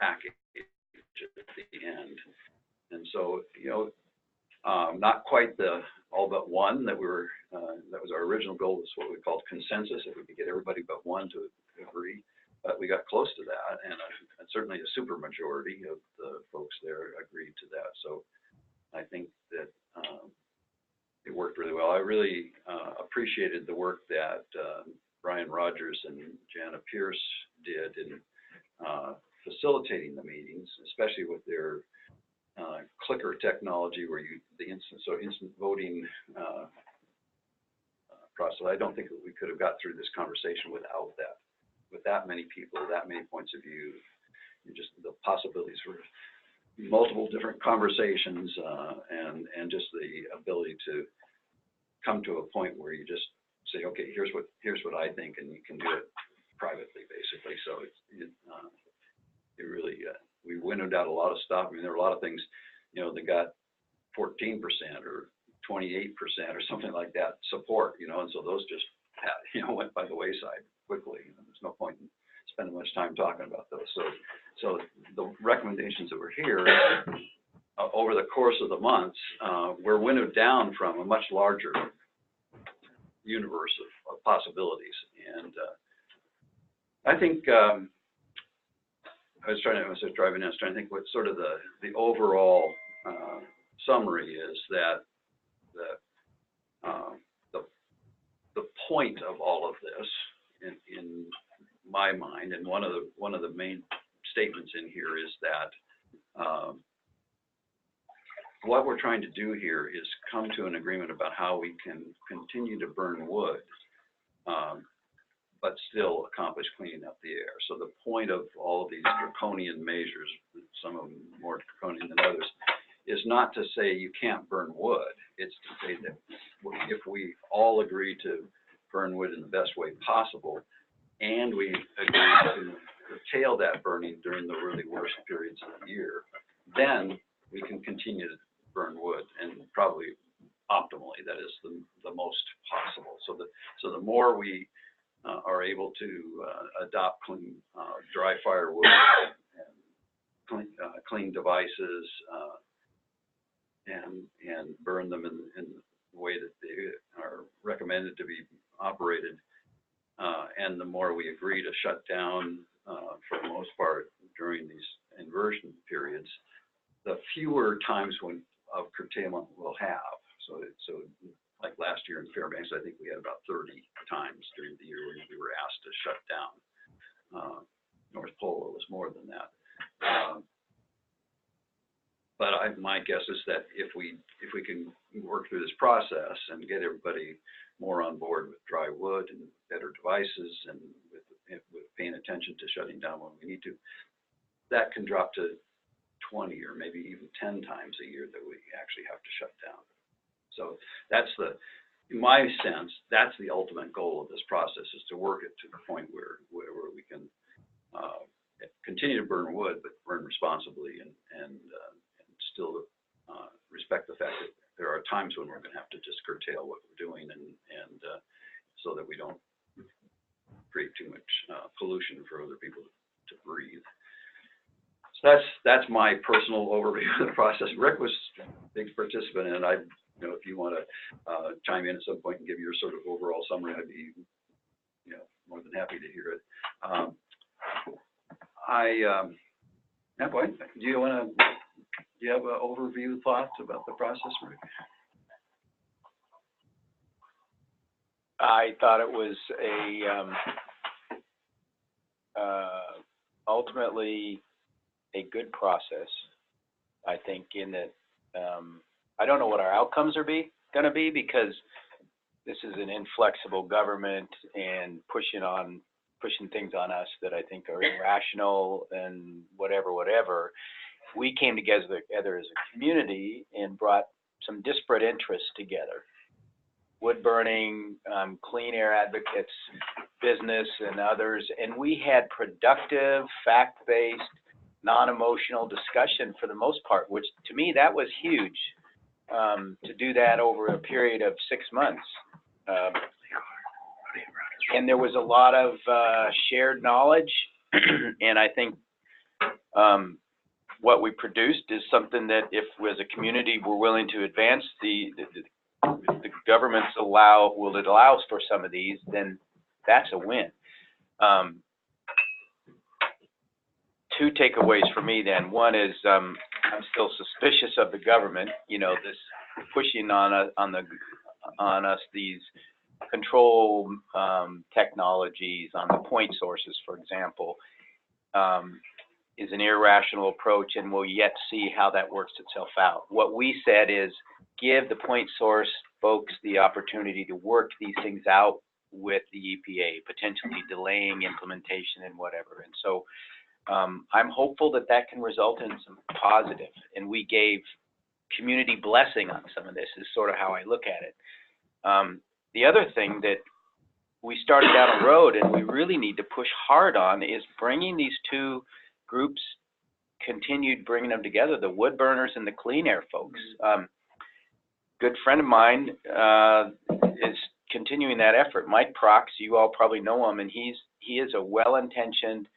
package at the end. And so, not quite the all but one that that was our original goal, was what we called consensus, if we could get everybody but one to agree. But we got close to that, and certainly a super majority of the folks there agreed to that. So I think that it worked really well. I really appreciated the work that Brian Rogers and Jana Pierce did in facilitating the meetings, especially with their clicker technology, where the instant voting process. I don't think that we could have got through this conversation without that. With that many people, that many points of view, just the possibilities for multiple different conversations, and just the ability to come to a point where you just say, okay, here's what I think, and you can do it privately, basically. So it really we winnowed out a lot of stuff. I mean, there were a lot of things, that got 14% or 28% or something like that support, and so those just went by the wayside quickly. There's no point in spending much time talking about those. So the recommendations that were here over the course of the months were winnowed down from a much larger universe of possibilities. And I think I was driving in, I was trying to think what sort of the overall summary is, that the point of all of this, in my mind, and one of the main statements in here is that what we're trying to do here is come to an agreement about how we can continue to burn wood, but still accomplish cleaning up the air. So the point of all of these draconian measures, some of them more draconian than others, is not to say you can't burn wood. It's to say that if we all agree to burn wood in the best way possible, and we agree to curtail that burning during the really worst periods of the year, then we can continue to burn wood, and probably optimally, that is the most possible. So the more we are able to adopt clean dry firewood and clean devices, and burn them in the way that they are recommended to be operated, and the more we agree to shut down for the most part during these inversion periods, the fewer times of curtailment we'll have. So like last year in Fairbanks, I think we had about 30 times during the year when we were asked to shut down. North Pole was more than that. But my guess is that if we can work through this process and get everybody more on board with dry wood and better devices, and with paying attention to shutting down when we need to, that can drop to 20 or maybe even 10 times a year that we actually have to shut down. So in my sense, that's the ultimate goal of this process, is to work it to the point where we can continue to burn wood, but burn responsibly, and still respect the fact that there are times when we're going to have to just curtail what we're doing, and so that we don't create too much pollution for other people to breathe. So that's my personal overview of the process. Rick was a big participant in it. If you want to chime in at some point and give your sort of overall summary, I'd be more than happy to hear it. Do you have an overview thoughts about the process, Rick? I thought it was ultimately a good process. I think in that I don't know what our outcomes are going to be, because this is an inflexible government and pushing things on us that I think are irrational and whatever. We came together as a community and brought some disparate interests together. Wood burning, clean air advocates, business, and others. And we had productive, fact-based, non-emotional discussion for the most part, which to me, that was huge, to do that over a period of 6 months. And there was a lot of shared knowledge, and I think what we produced is something that if as a community we're willing to advance, the governments will it allows for some of these, then that's a win. Two takeaways for me then. One is I'm still suspicious of the government, you know, this pushing on us these control technologies on the point sources, for example, is an irrational approach, and we'll yet see how that works itself out. What we said is give the point source folks the opportunity to work these things out with the EPA, potentially delaying implementation and whatever. And so I'm hopeful that that can result in some positive, and we gave community blessing on some of this is sort of how I look at it. The other thing that we started down a road and we really need to push hard on is bringing these two groups, continued bringing them together, the wood burners and the clean air folks. Good friend of mine is continuing that effort. Mike Prox, you all probably know him, and he is a well-intentioned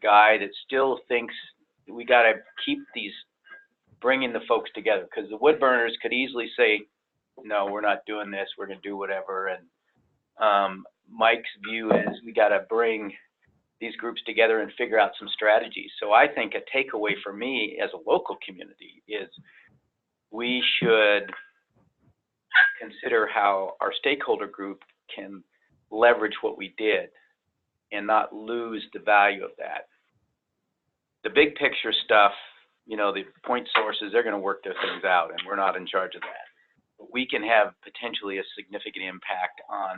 guy that still thinks we got to keep bringing the folks together, because the wood burners could easily say, no, we're not doing this, we're going to do whatever. And Mike's view is we got to bring these groups together and figure out some strategies. So I think a takeaway for me as a local community is we should consider how our stakeholder group can leverage what we did and not lose the value of that. The big picture stuff, you know, the point sources, they're going to work their things out, and we're not in charge of that. But we can have potentially a significant impact on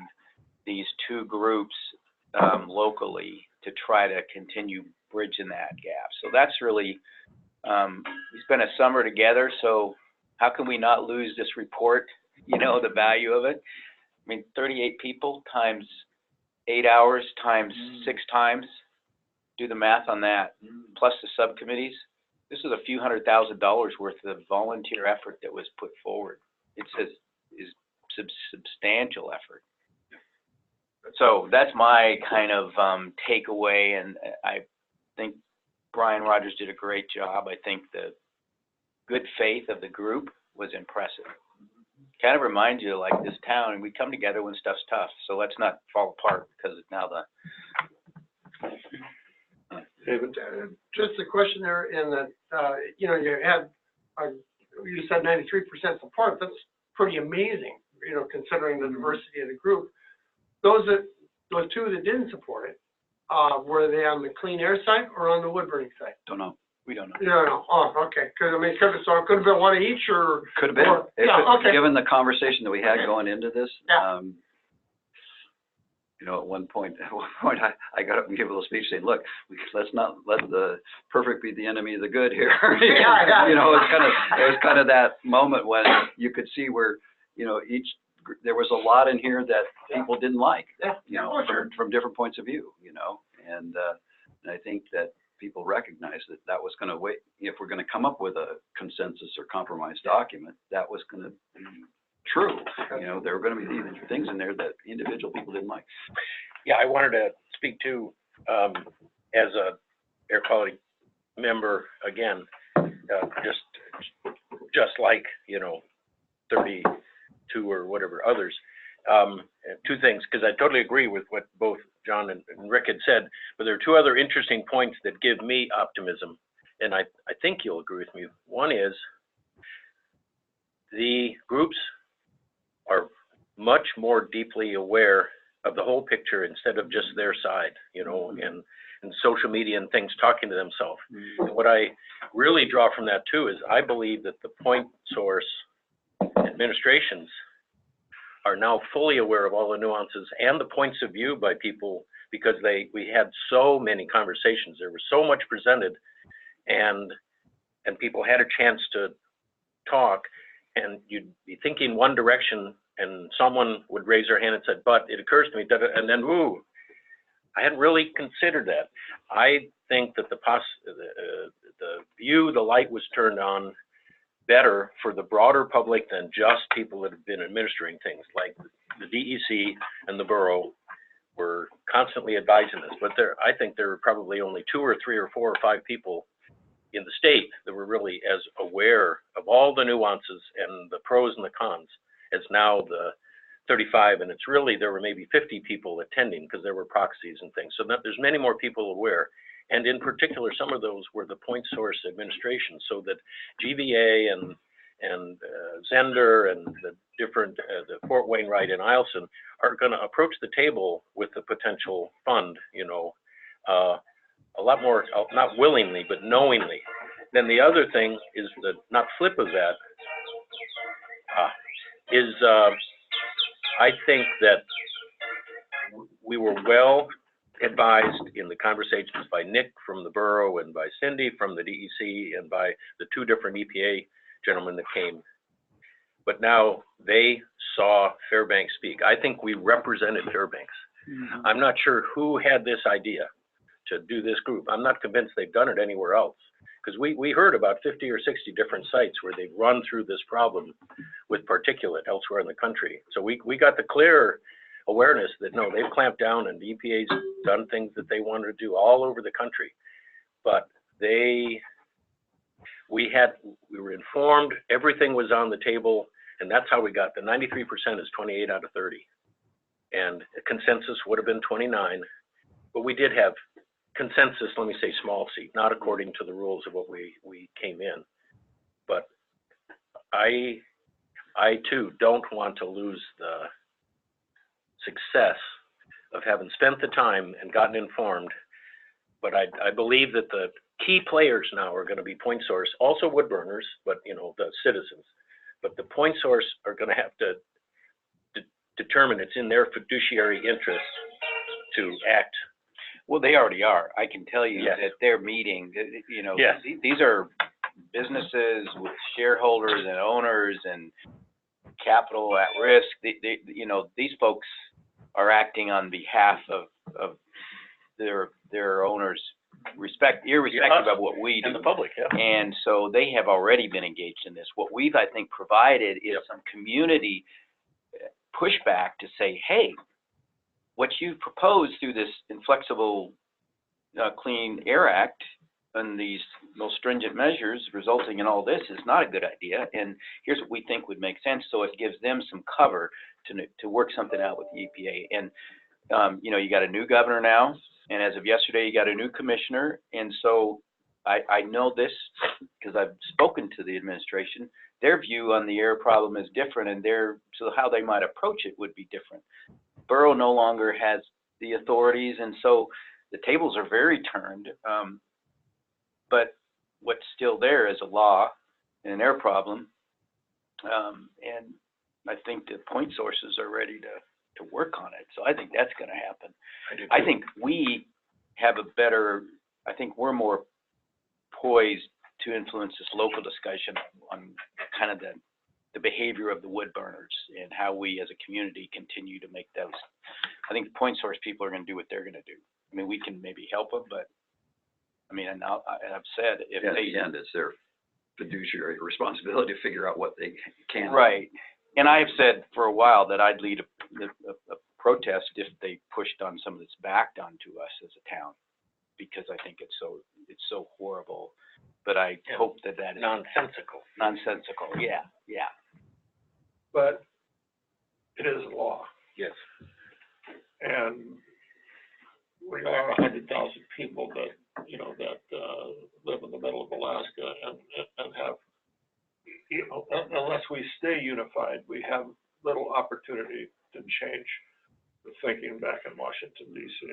these two groups locally to try to continue bridging that gap. So that's really, we spent a summer together, so how can we not lose this report, you know, the value of it? I mean, 38 people times 8 hours times 6 times, do the math on that, plus the subcommittees. This is a few $100,000 worth of volunteer effort that was put forward. It's a substantial effort. So that's my kind of takeaway, and I think Brian Rogers did a great job. I think the good faith of the group was impressive. Kind of reminds you, like this town, and we come together when stuff's tough, so let's not fall apart because it's now the... David? Just a question there in that, you know, you had, you said 93% support. That's pretty amazing, you know, considering the diversity of the group. Those two that didn't support it, were they on the clean air side or on the wood burning side? Don't know. We don't know. You don't know. Oh, okay. Because I mean, it could have been one of each, or could have been. Okay. Given the conversation that we had going into this, Yeah. You know, at one point I got up and gave a little speech saying, "Look, let's not let the perfect be the enemy of the good here." Yeah. You know, it was kind of that moment when you could see where, you know, there was a lot in here that people didn't like. Yeah. You know, from different points of view. You know, and I think that people recognize that was going to wait. If we're going to come up with a consensus or compromise document, that was going to be true. You know, there were going to be these things in there that individual people didn't like. Yeah, I wanted to speak to, as a air quality member, again, just like, you know, 32 or whatever others. Two things, because I totally agree with what both John and Rick had said, but there are two other interesting points that give me optimism, and I think you'll agree with me. One is the groups are much more deeply aware of the whole picture instead of just their side, you know, and social media and things talking to themselves. And what I really draw from that too is I believe that the point source administrations are now fully aware of all the nuances and the points of view by people, because we had so many conversations. There was so much presented, and people had a chance to talk, and you'd be thinking one direction and someone would raise their hand and said, but it occurs to me, and then, ooh, I hadn't really considered that. I think that the light was turned on better for the broader public than just people that have been administering things. Like the DEC and the borough were constantly advising us, but I think there were probably only 2 or 3 or 4 or 5 people in the state that were really as aware of all the nuances and the pros and the cons as now the 35, and it's really, there were maybe 50 people attending because there were proxies and things. So that there's many more people aware. And in particular, some of those were the point source administration, so that GVA and Zender and the different, the Fort Wainwright and Eielson are going to approach the table with the potential fund, you know, a lot more, not willingly, but knowingly. Then the other thing is the, not flip of that, is I think that we were well advised in the conversations by Nick from the borough and by Cindy from the DEC and by the two different EPA gentlemen that came. But now they saw Fairbanks speak. I think we represented Fairbanks. Mm-hmm. I'm not sure who had this idea to do this group. I'm not convinced they've done it anywhere else. Because we heard about 50 or 60 different sites where they've run through this problem with particulate elsewhere in the country. So we got the clear awareness that no, they've clamped down and the EPA's done things that they wanted to do all over the country. But we were informed, everything was on the table, and that's how we got the 93% is 28 out of 30. And the consensus would have been 29, but we did have consensus, let me say small c, not according to the rules of what we came in. But I too don't want to lose the success of having spent the time and gotten informed. But I believe that the key players now are going to be point source, also wood burners, but you know, the citizens. But the point source are going to have to determine it's in their fiduciary interest to act. Well, they already are. I can tell you Yes. that their meeting, you know, Yes. these are businesses with shareholders and owners and capital at risk. You know, these folks are acting on behalf of their owners, irrespective of what we do. And the public, yeah. And so they have already been engaged in this. What we've, I think, provided is Yep. some community pushback to say, hey, what you propose through this inflexible Clean Air Act and these most stringent measures resulting in all this is not a good idea. And here's what we think would make sense. So it gives them some cover to work something out with the EPA. And, you know, you got a new governor now. And as of yesterday, you got a new commissioner. And so I know this because I've spoken to the administration. Their view on the air problem is different, and so how they might approach it would be different. Borough no longer has the authorities, and so the tables are very turned. But what's still there is a law and an air problem. And I think the point sources are ready to work on it. So I think that's going to happen. I think we have I think we're more poised to influence this local discussion on kind of the behavior of the wood burners and how we as a community continue to make those. I think the point source people are going to do what they're going to do. I mean, we can maybe help them, but I mean, and I've said if At they the end, it's their fiduciary responsibility to figure out what they can. right. And I've said for a while that I'd lead a protest if they pushed on some of this back onto us as a town, because I think it's so horrible. But I hope that is Nonsensical. nonsensical. Yeah. But it is a law, Yes. and we are 100,000 people that, you know, that live in the middle of Alaska and have, you know, unless we stay unified, we have little opportunity to change the thinking back in Washington, D.C.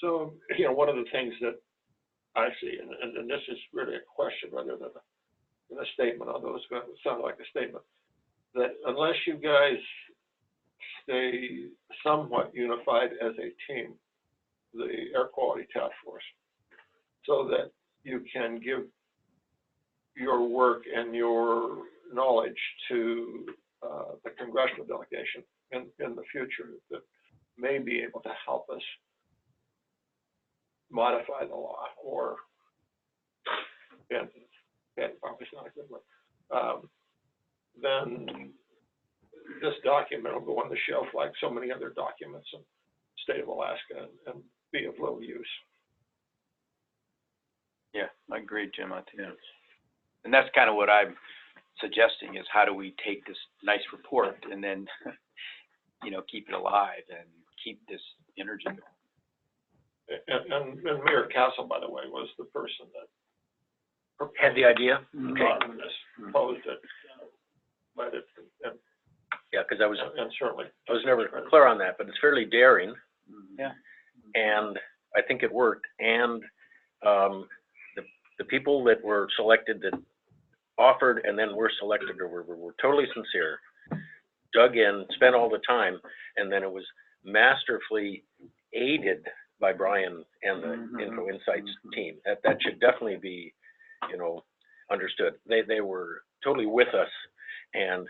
So, you know, one of the things that I see, and this is really a question rather than a statement, although it's going to sound like a statement, that unless you guys stay somewhat unified as a team, the Air Quality Task Force, so that you can give your work and your knowledge to the congressional delegation in the future that may be able to help us modify the law, or, and probably not a good one, then this document will go on the shelf like so many other documents in the state of Alaska and be of little use. Yeah, I I agree, Jim. I think and that's kind of what I'm suggesting is how do we take this nice report and then, you know, keep it alive and keep this energy going. And Mayor Castle, by the way, was the person that Had the idea? Okay. Proposed it, but it, and Yeah, because I was certainly. never clear on that, but it's fairly daring. Yeah. And I think it worked. And the people that were selected that offered and then were selected or were totally sincere, dug in, spent all the time, and then it was masterfully aided by Brian and the Info Insights team. That should definitely be, you know, understood. They were totally with us and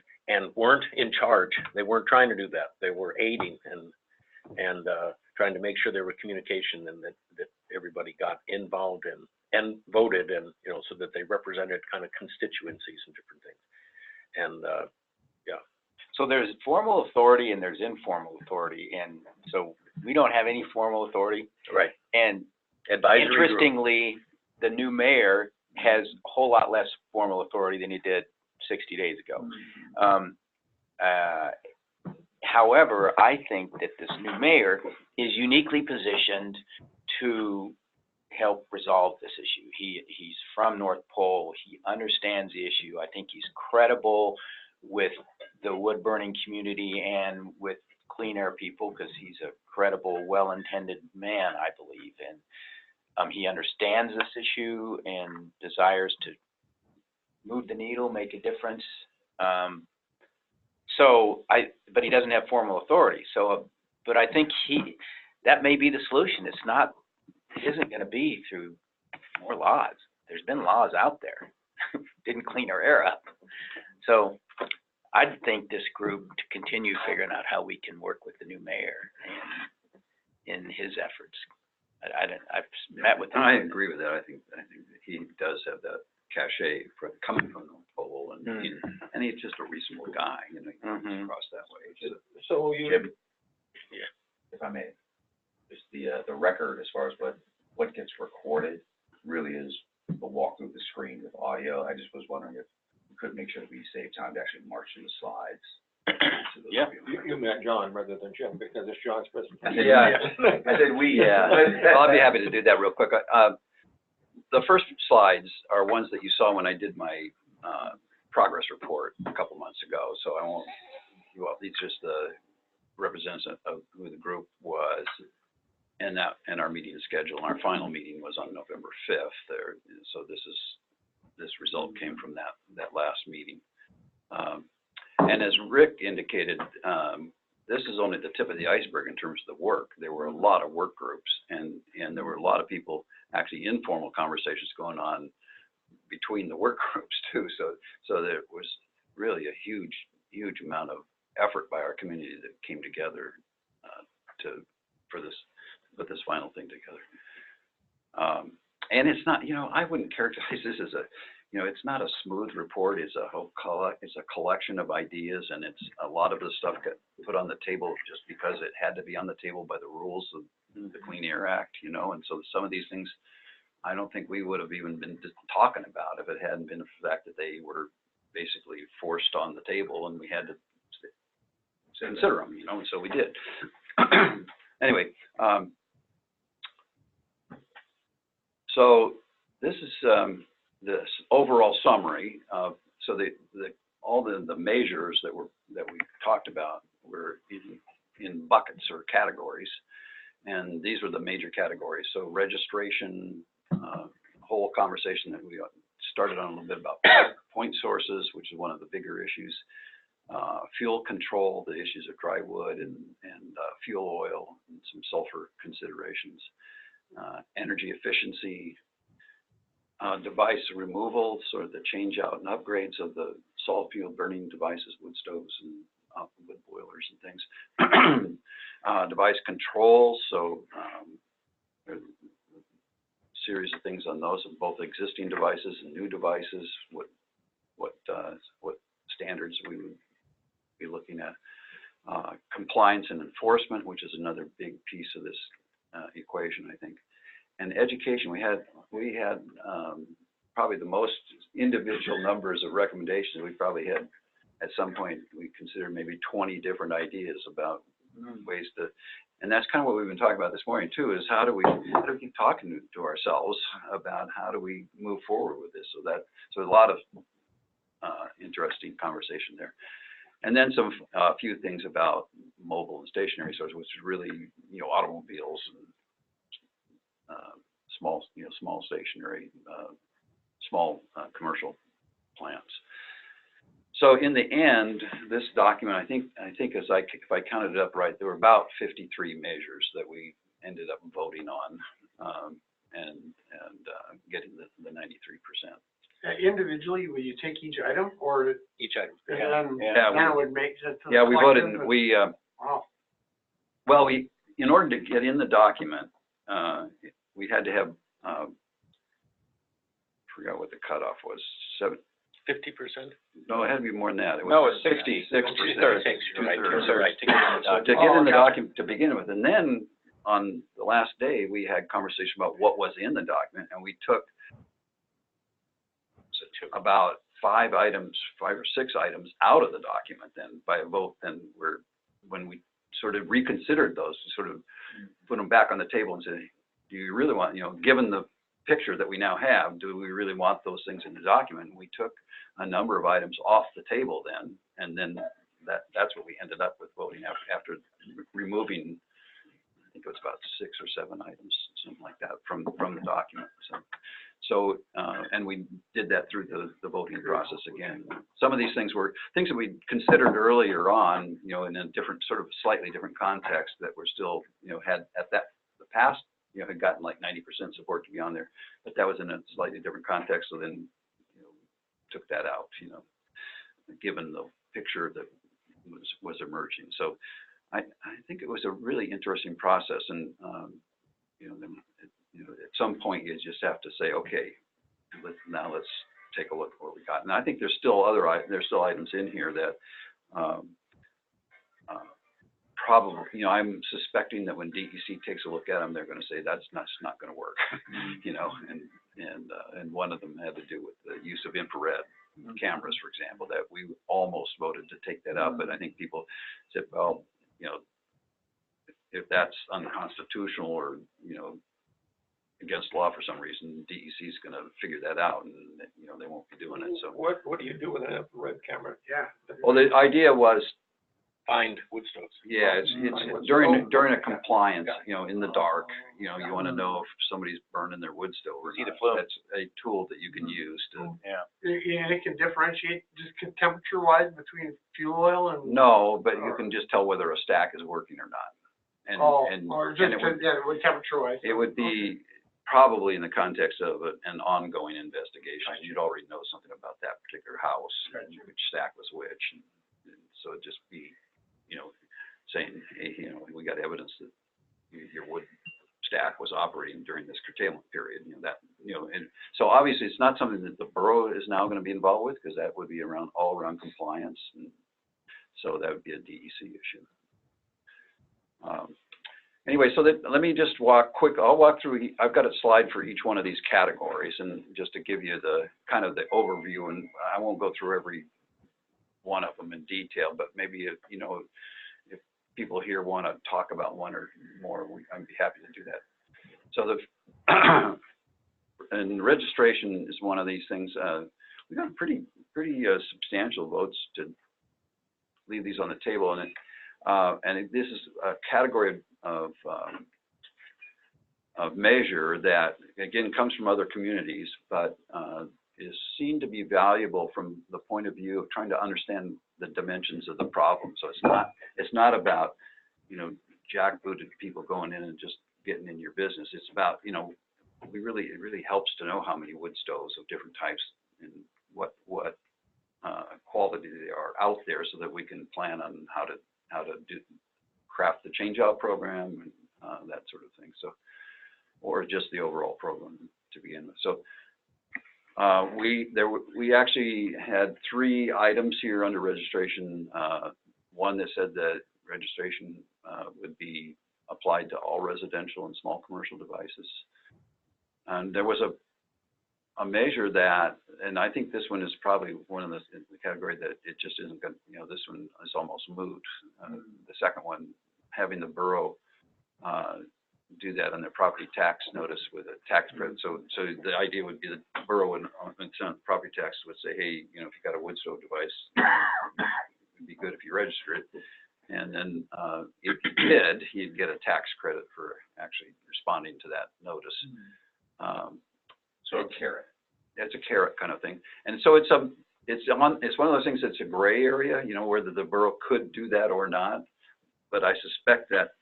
weren't in charge. They weren't trying to do that. They were aiding and trying to make sure there was communication and that everybody got involved and voted and, you know, so that they represented kind of constituencies and different things. And yeah. So there's formal authority and there's informal authority, and so we don't have any formal authority. Right. And Advisory interestingly, the new mayor has a whole lot less formal authority than he did 60 days ago. However, I think that this new mayor is uniquely positioned to help resolve this issue. He's from North Pole. He understands the issue. I think he's credible with the wood burning community and with clean air people because he's a credible, well-intended man, I believe. And he understands this issue and desires to move the needle, make a difference. But he doesn't have formal authority. So, but I think that may be the solution. It isn't going to be through more laws. There's been laws out there. Didn't clean our air up. So I think this group to continue figuring out how we can work with the new mayor and in his efforts. I've met with him. I agree with that. I think that he does have that cachet coming from North Pole, and he's just a reasonable guy, you know, he comes across that way. So you, Jim, if I may, just the record as far as what gets recorded really is a walk through the screen with audio. I just was wondering if we could make sure that we save time to actually march through the slides. Yeah. you met John rather than Jim because it's John's presentation. Yeah. I said we. Yeah, well, I'll be happy to do that real quick. The first slides are ones that you saw when I did my progress report a couple months ago, so I won't, well, these just the representative of who the group was and our meeting schedule. Our final meeting was on November 5th there, so this result came from that last meeting. And as Rick indicated, this is only the tip of the iceberg in terms of the work. There were a lot of work groups, and there were a lot of people, actually informal conversations going on between the work groups too. So there was really a huge amount of effort by our community that came together to put this final thing together. And it's not, you know, I wouldn't characterize this as it's not a smooth report. It's a collection of ideas, and it's a lot of the stuff got put on the table just because it had to be on the table by the rules of the Clean Air Act, you know. And so some of these things, I don't think we would have even been talking about if it hadn't been the fact that they were basically forced on the table, and we had to consider them, you know. And so we did. Anyway, so this is this overall summary of all the measures that we talked about were in buckets or categories, and these were the major categories. So registration, whole conversation that we started on a little bit about point sources, which is one of the bigger issues. Fuel control, the issues of dry wood and fuel oil, and some sulfur considerations. Energy efficiency, device removal, sort of the change out and upgrades of the solid fuel burning devices, wood stoves and wood boilers and things. Device control, so there's a series of things on those of both existing devices and new devices, what standards we would be looking at. Compliance and enforcement, which is another big piece of this equation, I think. and education, we had probably the most individual numbers of recommendations. We probably had, at some point, we considered maybe 20 different ideas about ways to, and that's kind of what we've been talking about this morning too, is how do we keep talking to ourselves about how do we move forward with this, so a lot of interesting conversation there. And then a few things about mobile and stationary sources, which is really, automobiles and small stationary, small commercial plants. So in the end, this document, I think if I counted it up right, there were about 53 measures that we ended up voting on, and getting the 93%. Individually, will you take each item, or Each item. and Yeah, then it would make sense? Yeah, we voted. Wow. Well, in order to get in the document, we had to have. I forgot what the cutoff was. 50%? No, it had to be more than that. It was No, it's 66%. Two-thirds. Two-thirds. To get in the To document. get in the gotcha. document to begin with, and then on the last day we had conversation about what was in the document, and we took about 5 or 6 items out of the document. Then by a vote, then when we sort of reconsidered those, we sort of put them back on the table and said, do you really want, given the picture that we now have, do we really want those things in the document? And we took a number of items off the table then, and then that's what we ended up with voting after removing, I think it was about 6 or 7 items, something like that, from the document. So and we did that through the voting process again. Some of these things were things that we considered earlier on, in a different, sort of slightly different context, that were still, had at the past, had gotten like 90% support to be on there, but that was in a slightly different context. So then, took that out, given the picture that was emerging. So I think it was a really interesting process, and then, at some point you just have to say, okay, let's take a look at what we got. And I think there's still items in here that probably, I'm suspecting that when DEC takes a look at them, they're going to say that's not going to work, and one of them had to do with the use of infrared cameras, for example, that we almost voted to take that out, but I think people said, well, if that's unconstitutional or, against law for some reason, DEC is going to figure that out, and, they won't be doing it. So What do you do with an infrared camera? Yeah. well, the idea was, Find wood stoves. yeah, it's during a compliance, in the dark, you want to know if somebody's burning their wood stove or See not. the flume. That's a tool that you can use to. Yeah. It can differentiate just temperature-wise between fuel oil and. No, but you can just tell whether a stack is working or not. And or just and it would, temperature-wise. it would be probably in the context of an ongoing investigation. You'd already know something about that particular house, and which stack was which, and so it'd just be, saying, hey, we got evidence that your wood stack was operating during this curtailment period. And so obviously it's not something that the borough is now going to be involved with, because that would be all around compliance, and so that would be a DEC issue. Anyway, so let me just I'll walk through, I've got a slide for each one of these categories, and just to give you the kind of the overview, and I won't go through every one of them in detail, but maybe if people here want to talk about one or more, I'd be happy to do that. So and registration is one of these things. We got pretty substantial votes to leave these on the table, and this is a category of measure that again comes from other communities, but is seen to be valuable from the point of view of trying to understand the dimensions of the problem. So it's not about, jackbooted people going in and just getting in your business. It's about, it really helps to know how many wood stoves of different types and what quality they are out there, so that we can plan on how to craft the change out program and that sort of thing. So, or just the overall program to begin with. So we actually had 3 items here under registration. One that said that registration would be applied to all residential and small commercial devices. And there was a measure that, and I think this one is probably one of the category that it just isn't going to, this one is almost moot. The second one, having the borough do that on their property tax notice with a tax credit. So the idea would be that the borough and property tax would say, hey, if you got a wood stove device, it'd be good if you register it. And then if you did, you'd get a tax credit for actually responding to that notice. So a carrot. It's a carrot kind of thing. And so it's one of those things that's a gray area, whether the borough could do that or not. But I suspect that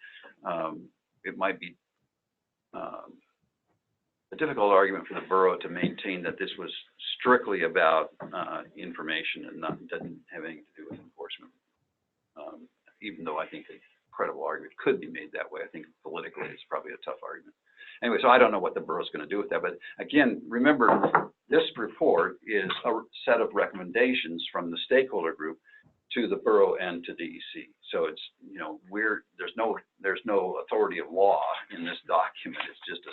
it might be a difficult argument for the borough to maintain that this was strictly about information and doesn't have anything to do with enforcement. Even though I think a credible argument could be made that way, I think politically it's probably a tough argument. Anyway, so I don't know what the borough's going to do with that. But again, remember, this report is a set of recommendations from the stakeholder group to the borough and to DEC. So it's, there's no authority of law in this document. It's just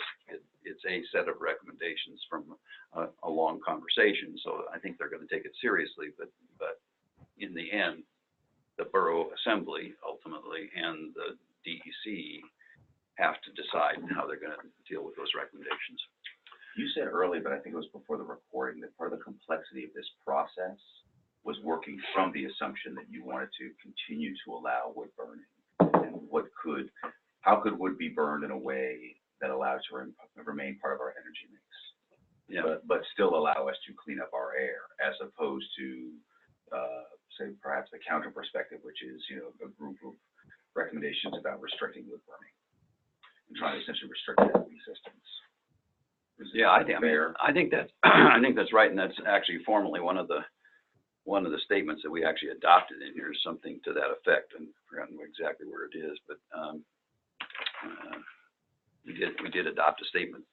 it's a set of recommendations from a long conversation. So I think they're going to take it seriously. But in the end, the borough assembly ultimately and the DEC have to decide how they're going to deal with those recommendations. You said earlier, but I think it was before the recording, that part of the complexity of this process was working from the assumption that you wanted to continue to allow wood burning. And how could wood be burned in a way that allows it to remain part of our energy mix, but still allow us to clean up our air, as opposed to, say, perhaps the counter perspective, which is, a group of recommendations about restricting wood burning and trying to essentially restrict energy systems. Yeah, I think that's I think that's right, and that's actually formally one of the statements that we actually adopted in here, is something to that effect, and I've forgotten exactly where it is, but we did adopt a statement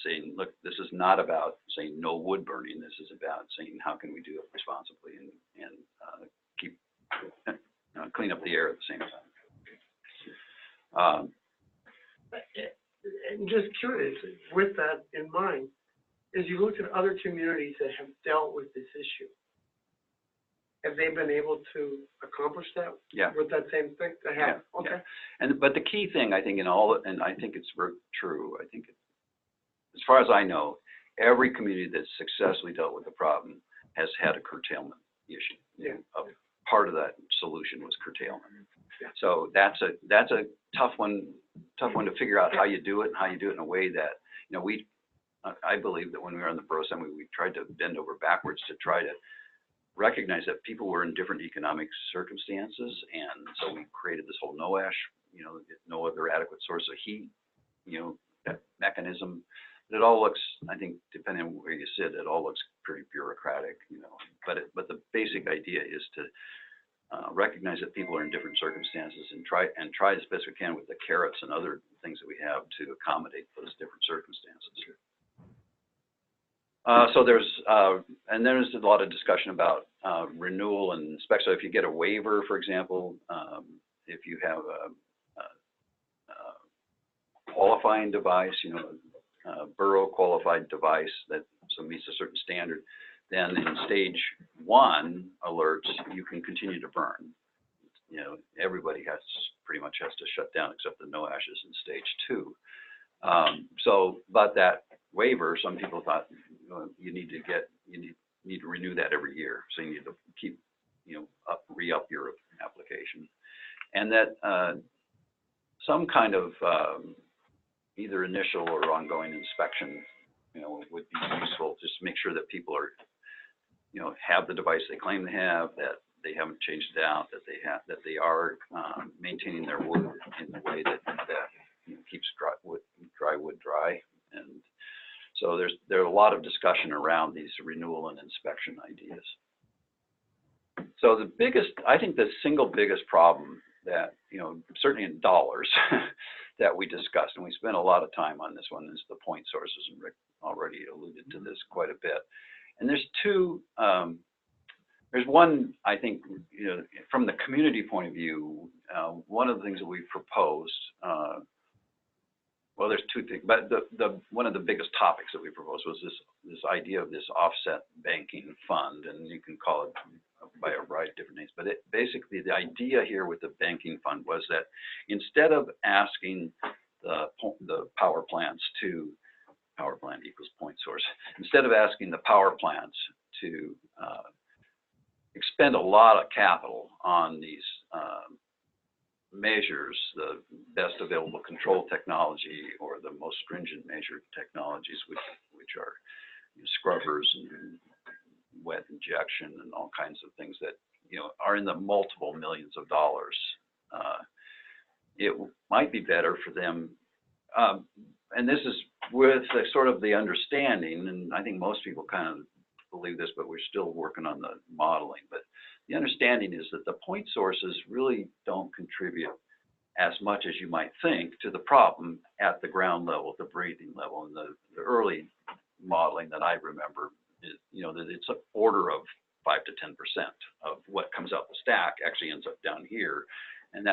saying, look, this is not about saying no wood burning. This is about saying how can we do it responsibly and keep clean up the air at the same time. And just curious, with that in mind, as you look at other communities that have dealt with this issue, have they been able to accomplish that? Yeah. With that same thing? They have? Yeah, Okay. yeah. But the key thing, I think, and I think it's true, I think, as far as I know, every community that's successfully dealt with the problem has had a curtailment issue. Yeah. Part of that solution was curtailment. Yeah. So that's a tough one to figure out how you do it, and how you do it in a way that, I believe that when we were on the borough assembly, we tried to bend over backwards to try to recognize that people were in different economic circumstances, and so we created this whole no ash, no other adequate source of heat, that mechanism. It all looks, I think, depending on where you sit, it all looks pretty bureaucratic, but the basic idea is to recognize that people are in different circumstances and try as best we can with the carrots and other things that we have to accommodate those different circumstances. So there's a lot of discussion about renewal and inspection. So if you get a waiver, for example, if you have a qualifying device, a borough qualified device that meets a certain standard, then in stage 1 alerts, you can continue to burn. Everybody pretty much has to shut down except the no ashes in stage 2. But that waiver, some people thought, you need to renew that every year. So you need to keep, re-up your application, and that some kind of either initial or ongoing inspection, would be useful. Just to make sure that people are, have the device they claim to have, that they haven't changed it out, that they are maintaining their wood in the way that keeps dry wood dry. And so there's a lot of discussion around these renewal and inspection ideas. So I think the single biggest problem that, certainly in dollars that we discussed, and we spent a lot of time on this one, is the point sources, and Rick already alluded to this quite a bit. And there's one, I think, from the community point of view, one of the things that we've proposed Well, there's two things, but one of the biggest topics that we proposed was this idea of this offset banking fund, and you can call it by a variety of different names. But basically, the idea here with the banking fund was that instead of asking the power plants to power plant equals point source, instead of asking the power plants to expend a lot of capital on these measures, the best available control technology or the most stringent measure technologies, which are scrubbers and wet injection and all kinds of things that are in the multiple millions of dollars. It might be better for them, and this is with sort of the understanding, and I think most people kind of believe this, but we're still working on the modeling. But the understanding is that the point sources really don't contribute as much as you might think to the problem at the ground level, the breathing level. And the early modeling that I remember is, that it's an order of 5 to 10% of what comes out the stack actually ends up down here, and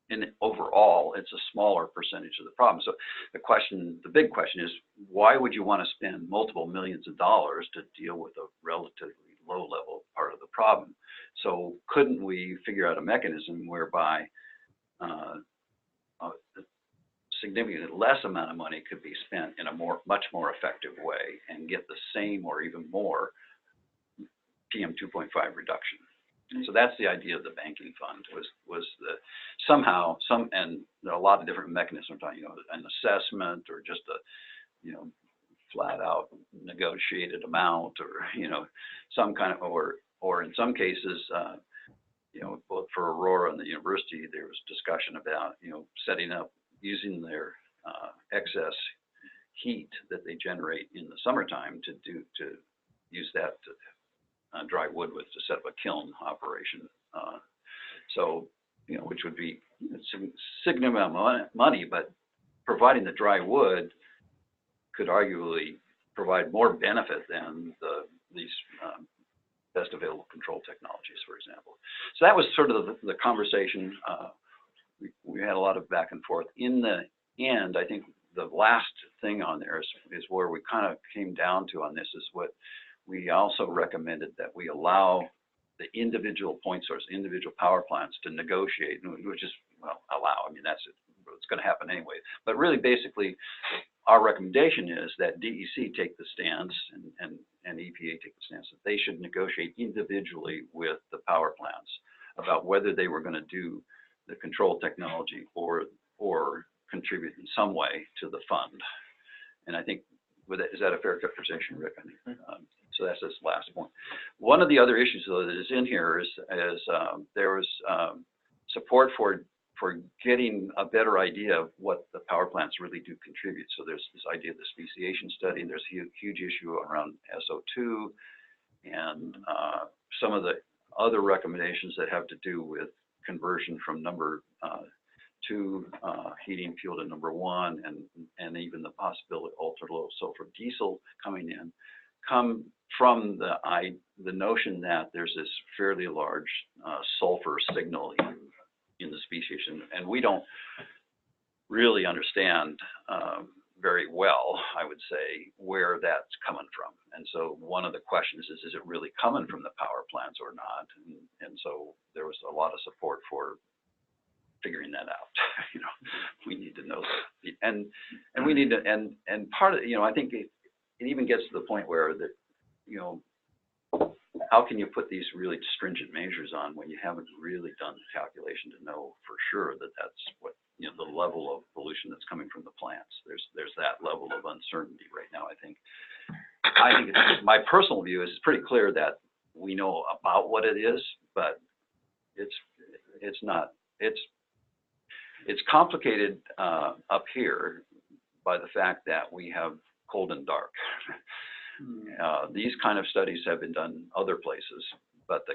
and overall, it's a smaller percentage of the problem. So the big question is, why would you want to spend multiple millions of dollars to deal with a relatively low level part of the problem? So couldn't we figure out a mechanism whereby a significantly less amount of money could be spent in a much more effective way and get the same or even more PM 2.5 reduction? So that's the idea of the banking fund, was that somehow and there are a lot of different mechanisms, an assessment or just a flat out negotiated amount, or some kind of, or in some cases, both for Aurora and the university, there was discussion about setting up using their excess heat that they generate in the summertime to use that to dry wood with, to set up a kiln operation. Which would be a significant amount of money, but providing the dry wood could arguably provide more benefit than these best available control technologies, for example. So that was sort of the conversation. We had a lot of back and forth. In the end, I think the last thing on there is where we kind of came down to on this, is what we also recommended, that we allow the individual point source, individual power plants to negotiate, which is, allow, that's what's going to happen anyway. But really, basically, our recommendation is that DEC take the stance and EPA take the stance that they should negotiate individually with the power plants about whether they were going to do the control technology or contribute in some way to the fund. And I think, is that a fair characterization, Rick? So that's this last point. One of the other issues, though, that is in here is there was support for getting a better idea of what the power plants really do contribute. So there's this idea of the speciation study, and there's a huge issue around SO2, and some of the other recommendations that have to do with conversion from number 2 heating fuel to number 1, and even the possibility of ultra low sulfur diesel coming in, come from the notion that there's this fairly large sulfur signal in the speciation, and we don't really understand very well, I would say, where that's coming from. And so one of the questions is it really coming from the power plants or not? And so there was a lot of support for figuring that out. We need to know that, and we need to, and part of, I think it even gets to the point where that, how can you put these really stringent measures on when you haven't really done the calculation to know for sure that that's what, the level of pollution that's coming from the plants? There's that level of uncertainty right now. I think my personal view is it's pretty clear that we know about what it is, but it's not, it's complicated up here by the fact that we have cold and dark. These kind of studies have been done other places, but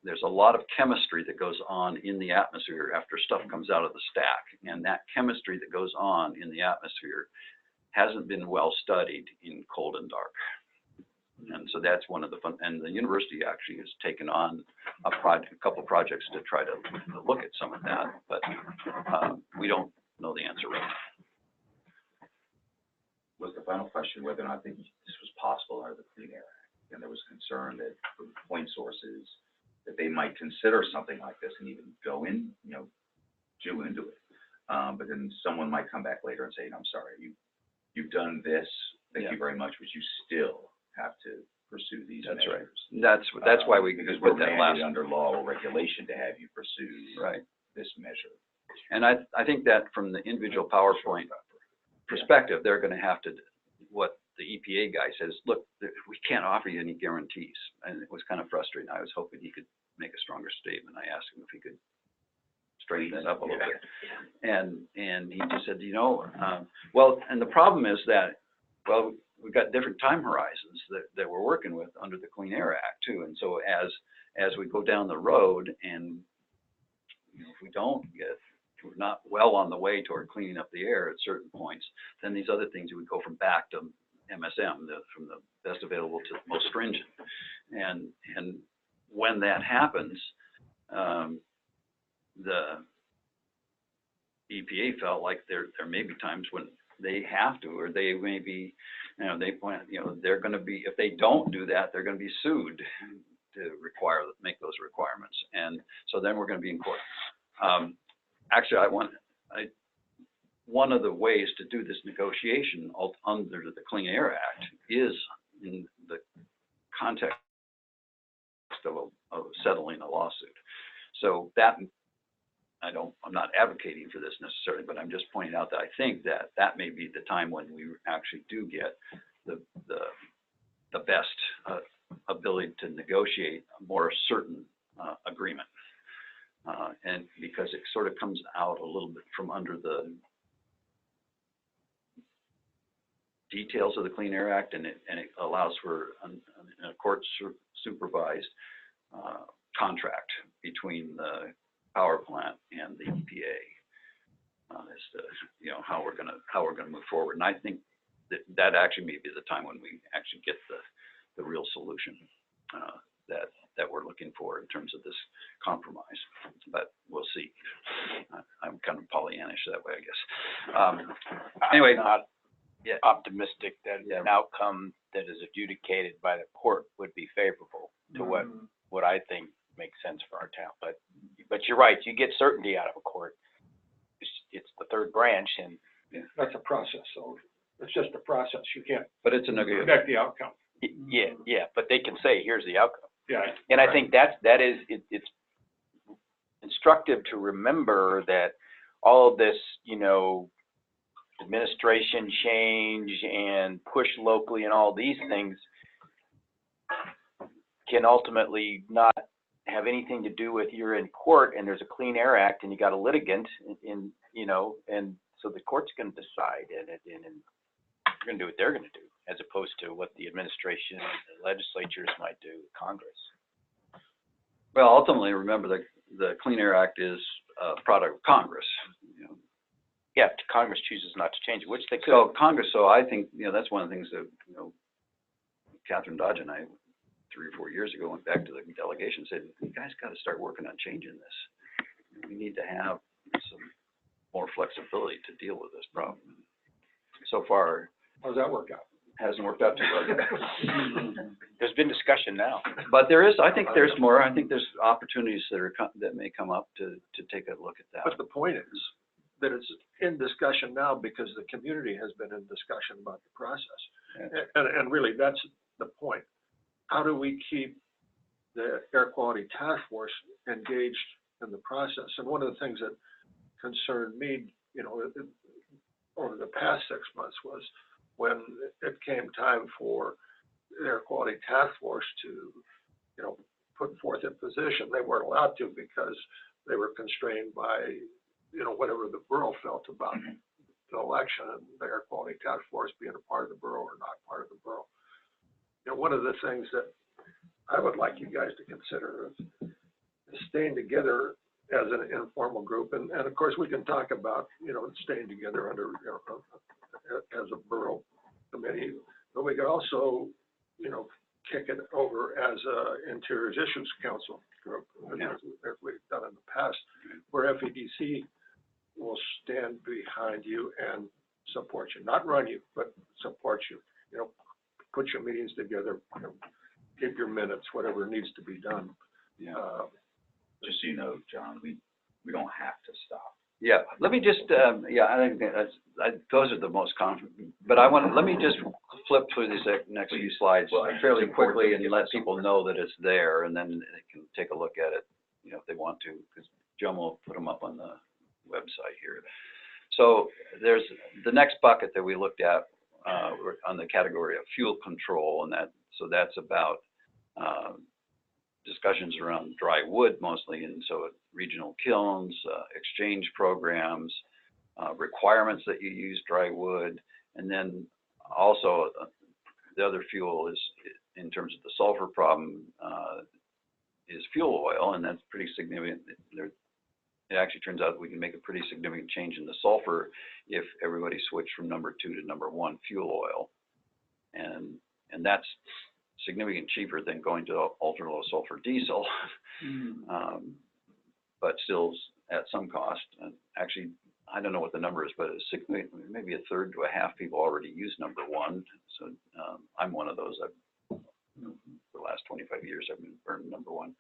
there's a lot of chemistry that goes on in the atmosphere after stuff comes out of the stack, and that chemistry that goes on in the atmosphere hasn't been well studied in cold and dark. And so that's one of the fun, and the university actually has taken on a couple projects to try to look at some of that, but we don't know the answer right now. was the final question whether or not this was possible under the Clean Air Act. And there was concern that from point sources, that they might consider something like this and even go in, do into it. But then someone might come back later and say, I'm sorry, you've done this, thank you very much, but you still have to pursue these measures. That's why we because put we're that last. mandated under law or regulation to have you pursue this measure. And I think that from the individual PowerPoint perspective, they're going to have to, what the EPA guy says, look, we can't offer you any guarantees. And it was kind of frustrating. I was hoping he could make a stronger statement. I asked him if he could straighten that up a little bit. And he just said, well, and the problem is that, well, we've got different time horizons that we're working with under the Clean Air Act too. And so as we go down the road and if we don't we're not well on the way toward cleaning up the air at certain points, then these other things would go from back to MSM, from the best available to the most stringent. And when that happens, the EPA felt like there may be times when they have to, or they may be, they're going to be, if they don't do that, they're going to be sued to make those requirements. And so then we're going to be in court. Actually, one of the ways to do this negotiation under the Clean Air Act is in the context of settling a lawsuit. So that, I'm not advocating for this necessarily, but I'm just pointing out that I think that may be the time when we actually do get the best ability to negotiate a more certain agreement. And because it sort of comes out a little bit from under the details of the Clean Air Act, and it allows for a court supervised contract between the power plant and the EPA as to how we're gonna move forward. And I think that actually may be the time when we actually get the real solution that we're looking for in terms of this compromise. But we'll see. I'm kind of Pollyannish that way, I guess. Anyway, I'm not optimistic that an outcome that is adjudicated by the court would be favorable to what I think makes sense for our town. But you're right. You get certainty out of a court. It's the third branch, and That's a process, so it's just a process. You can't but it's a negotiation. predict the outcome. yeah. But they can say, here's the outcome. Yeah. And I think it's instructive to remember that all of this, administration change and push locally and all these things can ultimately not have anything to do with you're in court and there's a Clean Air Act and you got a litigant and so the court's going to decide and they're going to do what they're going to do as opposed to what the administration and the legislatures might do, Congress. Well, ultimately, remember the Clean Air Act is a product of Congress. Yeah, if Congress chooses not to change it, which they could. So I think that's one of the things that Catherine Dodge and I 3 or 4 years ago went back to the delegation and said, you guys got to start working on changing this. We need to have some more flexibility to deal with this problem. So far, How's that work out? hasn't worked out too well. There's been discussion now. But I think there's more. I think there's opportunities that may come up to take a look at that. But the point is that it's in discussion now because the community has been in discussion about the process. Yeah. And really, that's the point. How do we keep the Air Quality Task Force engaged in the process? And one of the things that concerned me, over the past 6 months was when it came time for the Air Quality Task Force to, put forth a position, they weren't allowed to because they were constrained by, whatever the borough felt about the election and the Air Quality Task Force being a part of the borough or not part of the borough. One of the things that I would like you guys to consider is staying together as an informal group. And of course, we can talk about, staying together under, as a borough committee, but we could also, kick it over as a Interiors Issues Council group, as we've done in the past, where FEDC will stand behind you and support you, not run you, but support you. You know, put your meetings together, you know, keep your minutes, whatever needs to be done. Yeah. Just so you know, John, we don't have to stop. Yeah, let me just, I think those are the most common, but let me just flip through these next few slides Well, fairly it's important quickly to and give let us people some- know that it's there, and then they can take a look at it, you know, if they want to, because John will put them up on the website here. So there's the next bucket that we looked at on the category of fuel control, and that's about discussions around dry wood mostly, and so regional kilns, exchange programs, requirements that you use dry wood, and then also the other fuel is, in terms of the sulfur problem, is fuel oil, and that's pretty significant. It actually turns out that we can make a pretty significant change in the sulfur if everybody switched from number 2 to number 1 fuel oil, and that's significantly cheaper than going to ultra low sulfur diesel, but still at some cost. And actually, I don't know what the number is, but it's maybe a third to a half people already use number 1. So I'm one of those. For the last 25 years, I've been burning number 1.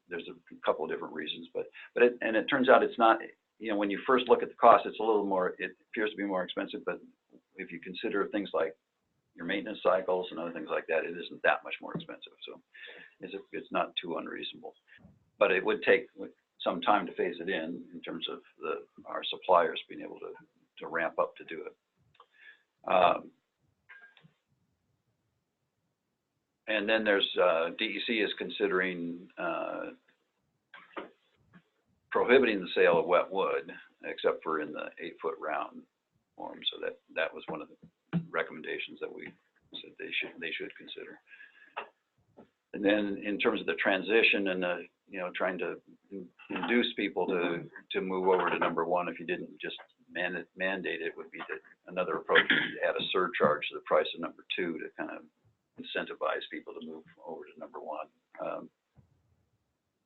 There's a couple of different reasons, but it turns out it's not. You know, when you first look at the cost, it's a little more. It appears to be more expensive, but if you consider things like your maintenance cycles and other things like that, it isn't that much more expensive. So it's not too unreasonable, but it would take some time to phase it in terms of our suppliers being able to ramp up to do it. And then there's DEC is considering prohibiting the sale of wet wood, except for in the 8-foot round form. So that was one of the recommendations that we said they should consider. And then in terms of the transition and trying to induce people to move over to number 1, if you didn't just mandate it, would be that another approach would be to add a surcharge to the price of number 2 to kind of incentivize people to move over to number 1.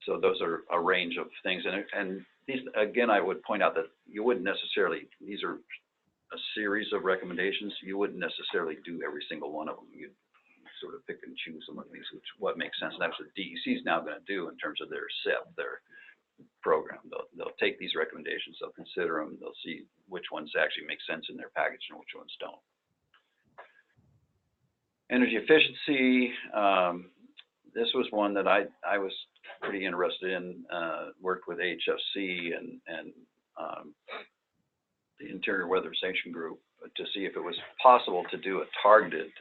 So those are a range of things, and these, again, I would point out that you wouldn't necessarily, these are a series of recommendations. You wouldn't necessarily do every single one of them. You'd sort of pick and choose some of these, what makes sense. And that's what DEC is now going to do in terms of their SIP, their program. They'll take these recommendations, they'll consider them, they'll see which ones actually make sense in their package and which ones don't. Energy efficiency, this was one that I was pretty interested in, worked with HFC and the Interior Weatherization Group to see if it was possible to do a targeted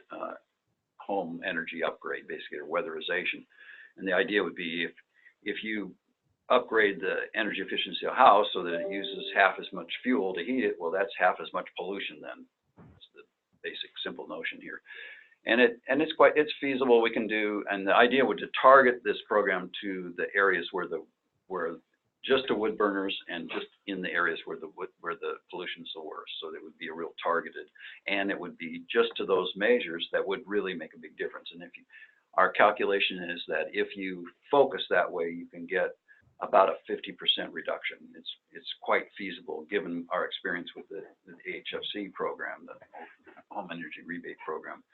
home energy upgrade, basically, or weatherization. And the idea would be if you upgrade the energy efficiency of a house so that it uses half as much fuel to heat it, well, that's half as much pollution then. That's the basic simple notion here. And it's feasible, we can do, and the idea would to target this program to the areas where just the wood burners and just in the areas where the pollution is the worst. So it would be a real targeted, and it would be just to those measures that would really make a big difference. And our calculation is that if you focus that way, you can get about a 50% reduction. It's quite feasible given our experience with the HFC program, the Home Energy Rebate Program.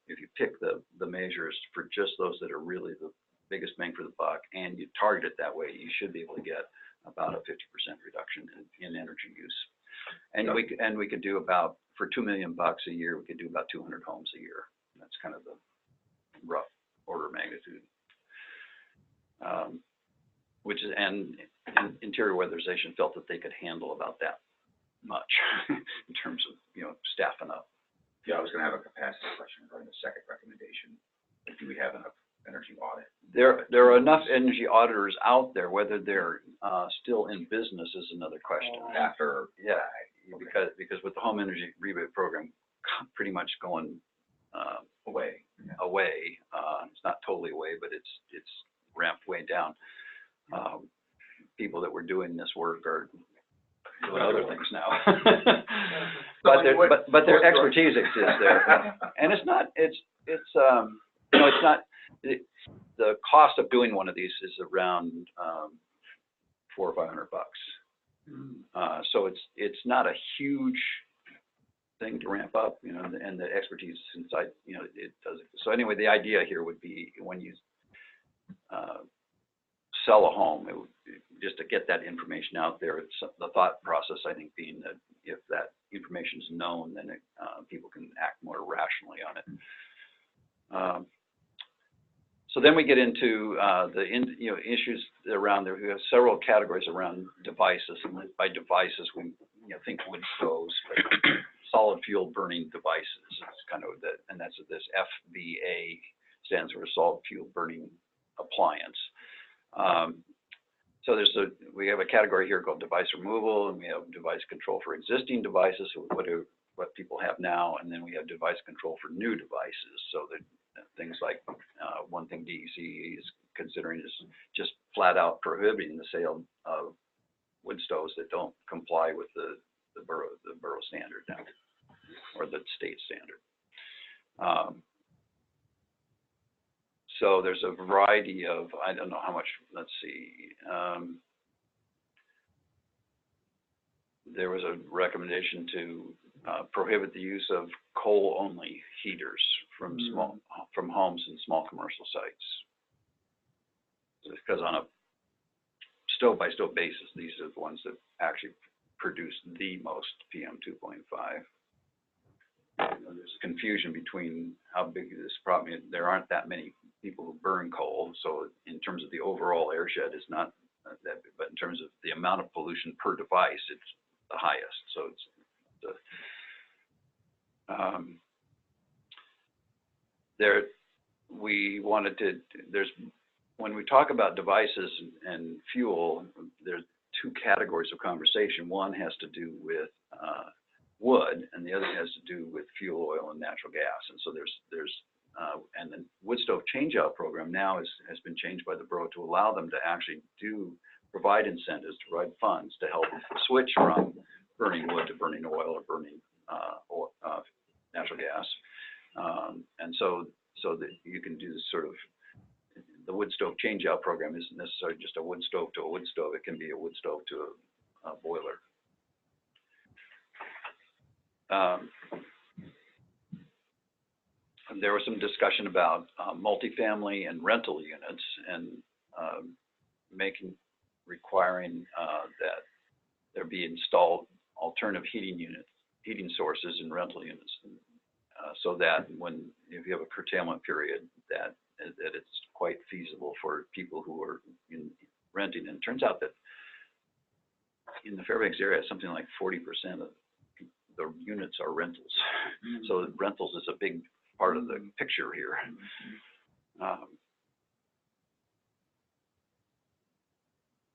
If you pick the measures for just those that are really the biggest bang for the buck, and you target it that way, you should be able to get about a 50% reduction in energy use. And we could do about, for $2 million a year, we could do about 200 homes a year. That's kind of the rough order of magnitude. And Interior Weatherization felt that they could handle about that much in terms of staffing up. Yeah, I was going to have a capacity question regarding the second recommendation. Like, do we have enough energy audit? There are enough energy auditors out there. Whether they're still in business is another question. Because with the Home Energy Rebate Program pretty much going away, it's not totally away, but it's ramped way down. People that were doing this work are doing other things now. but their expertise exists there, and it's not. The cost of doing one of these is around $400 or $500. So it's not a huge thing to ramp up, you know, and the expertise inside, you know, it does. So anyway, the idea here would be when you sell a home, it would, just to get that information out there. It's the thought process, I think, being that if that information is known, then people can act more rationally on it. So then we get into you know, issues around there. We have several categories around devices, and by devices we, you know, think wood stoves, but solid fuel burning devices. It's kind of that, and that's what this FBA stands for, solid fuel burning appliance. So we have a category here called device removal, and we have device control for existing devices, so what people have now, and then we have device control for new devices. So that things like one thing DEC is considering is just flat out prohibiting the sale of wood stoves that don't comply with the borough standard now, or the state standard. So there's a variety of, I don't know how much, let's see. There was a recommendation to prohibit the use of coal-only heaters from homes and small commercial sites. Because on a stove-by-stove basis, these are the ones that actually produce the most PM 2.5. There's confusion between how big this problem is. There aren't that many people who burn coal, so in terms of the overall airshed, it's not that big, but in terms of the amount of pollution per device, it's the highest. So it's there. We wanted to. When we talk about devices and fuel, there's two categories of conversation. One has to do with wood, and the other has to do with fuel oil and natural gas. And so and the wood stove changeout program now has been changed by the borough to allow them to actually provide incentives, to provide funds to help switch from burning wood to burning oil or burning natural gas. And so that you can do this sort of, the wood stove changeout program isn't necessarily just a wood stove to a wood stove. It can be a wood stove to a boiler. There was some discussion about multifamily and rental units, and requiring that there be installed alternative heating sources in rental units, so that if you have a curtailment period, that it's quite feasible for people who are renting. And it turns out that in the Fairbanks area, something like 40% of the units are rentals. So rentals is a big part of the picture here.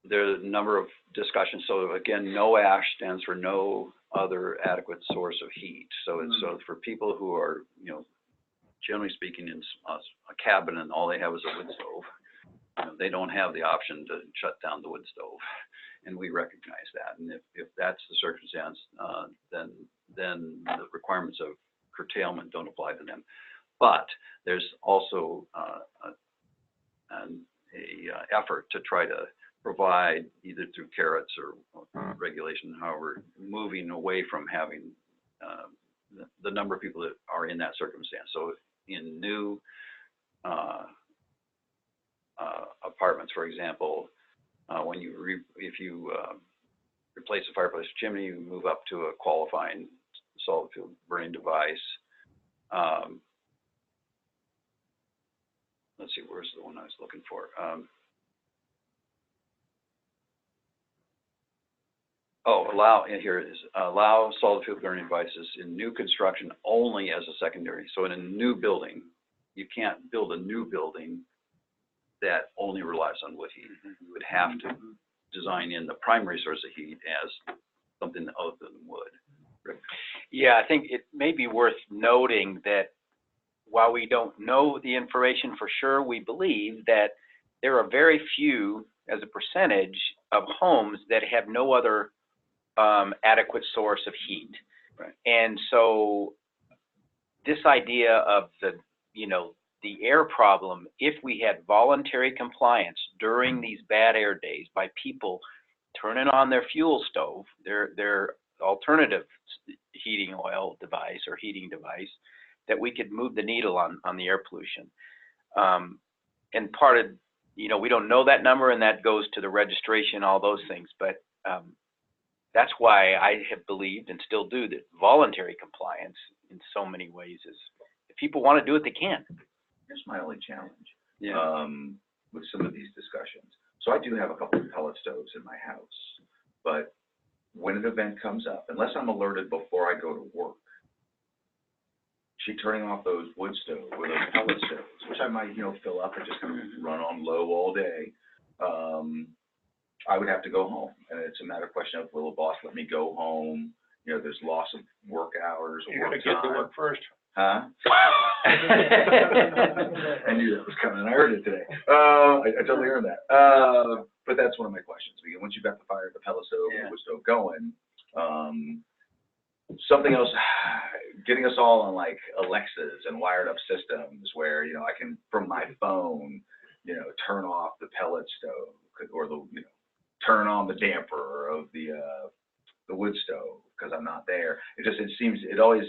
There's a number of discussions. So again, no ash stands for no other adequate source of heat. So it's so for people who are, you know, generally speaking, in a cabin and all they have is a wood stove, you know, they don't have the option to shut down the wood stove, and we recognize that. And if that's the circumstance, then the requirements of curtailment don't apply to them. But there's also an effort to try to provide, either through carrots or regulation, however, moving away from having the number of people that are in that circumstance. So in new apartments, for example, if you replace a fireplace chimney, you move up to a qualifying solid fuel burning device. Let's see, where's the one I was looking for? Allow solid fuel burning devices in new construction only as a secondary. So in a new building, you can't build a new building that only relies on wood heat. You would have to design in the primary source of heat as something other than wood. Rick? Yeah, I think it may be worth noting that while we don't know the information for sure, we believe that there are very few, as a percentage, of homes that have no other adequate source of heat. Right. And so this idea of the air problem, if we had voluntary compliance during these bad air days by people turning on their fuel stove, their alternative heating oil device or heating device, that we could move the needle on the air pollution. And part of, we don't know that number, and that goes to the registration, all those things, but that's why I have believed and still do that voluntary compliance in so many ways is, if people want to do it, they can. Here's my only challenge. Yeah. With some of these discussions. So I do have a couple of pellet stoves in my house, but when an event comes up, unless I'm alerted before I go to work, she turning off those wood stoves or those pellet stoves, which I might, fill up and just kind of run on low all day. I would have to go home, and it's a matter of question of, will the boss let me go home? There's loss of work hours or You're work gonna get to time. work first. Huh? I knew that was coming. I heard it today. I totally heard that. But that's one of my questions. Once you've got the pellet stove, Yeah. the wood stove going, something else, getting us all on like Alexas and wired up systems where, I can, from my phone, turn off the pellet stove or turn on the damper of the wood stove because I'm not there. It always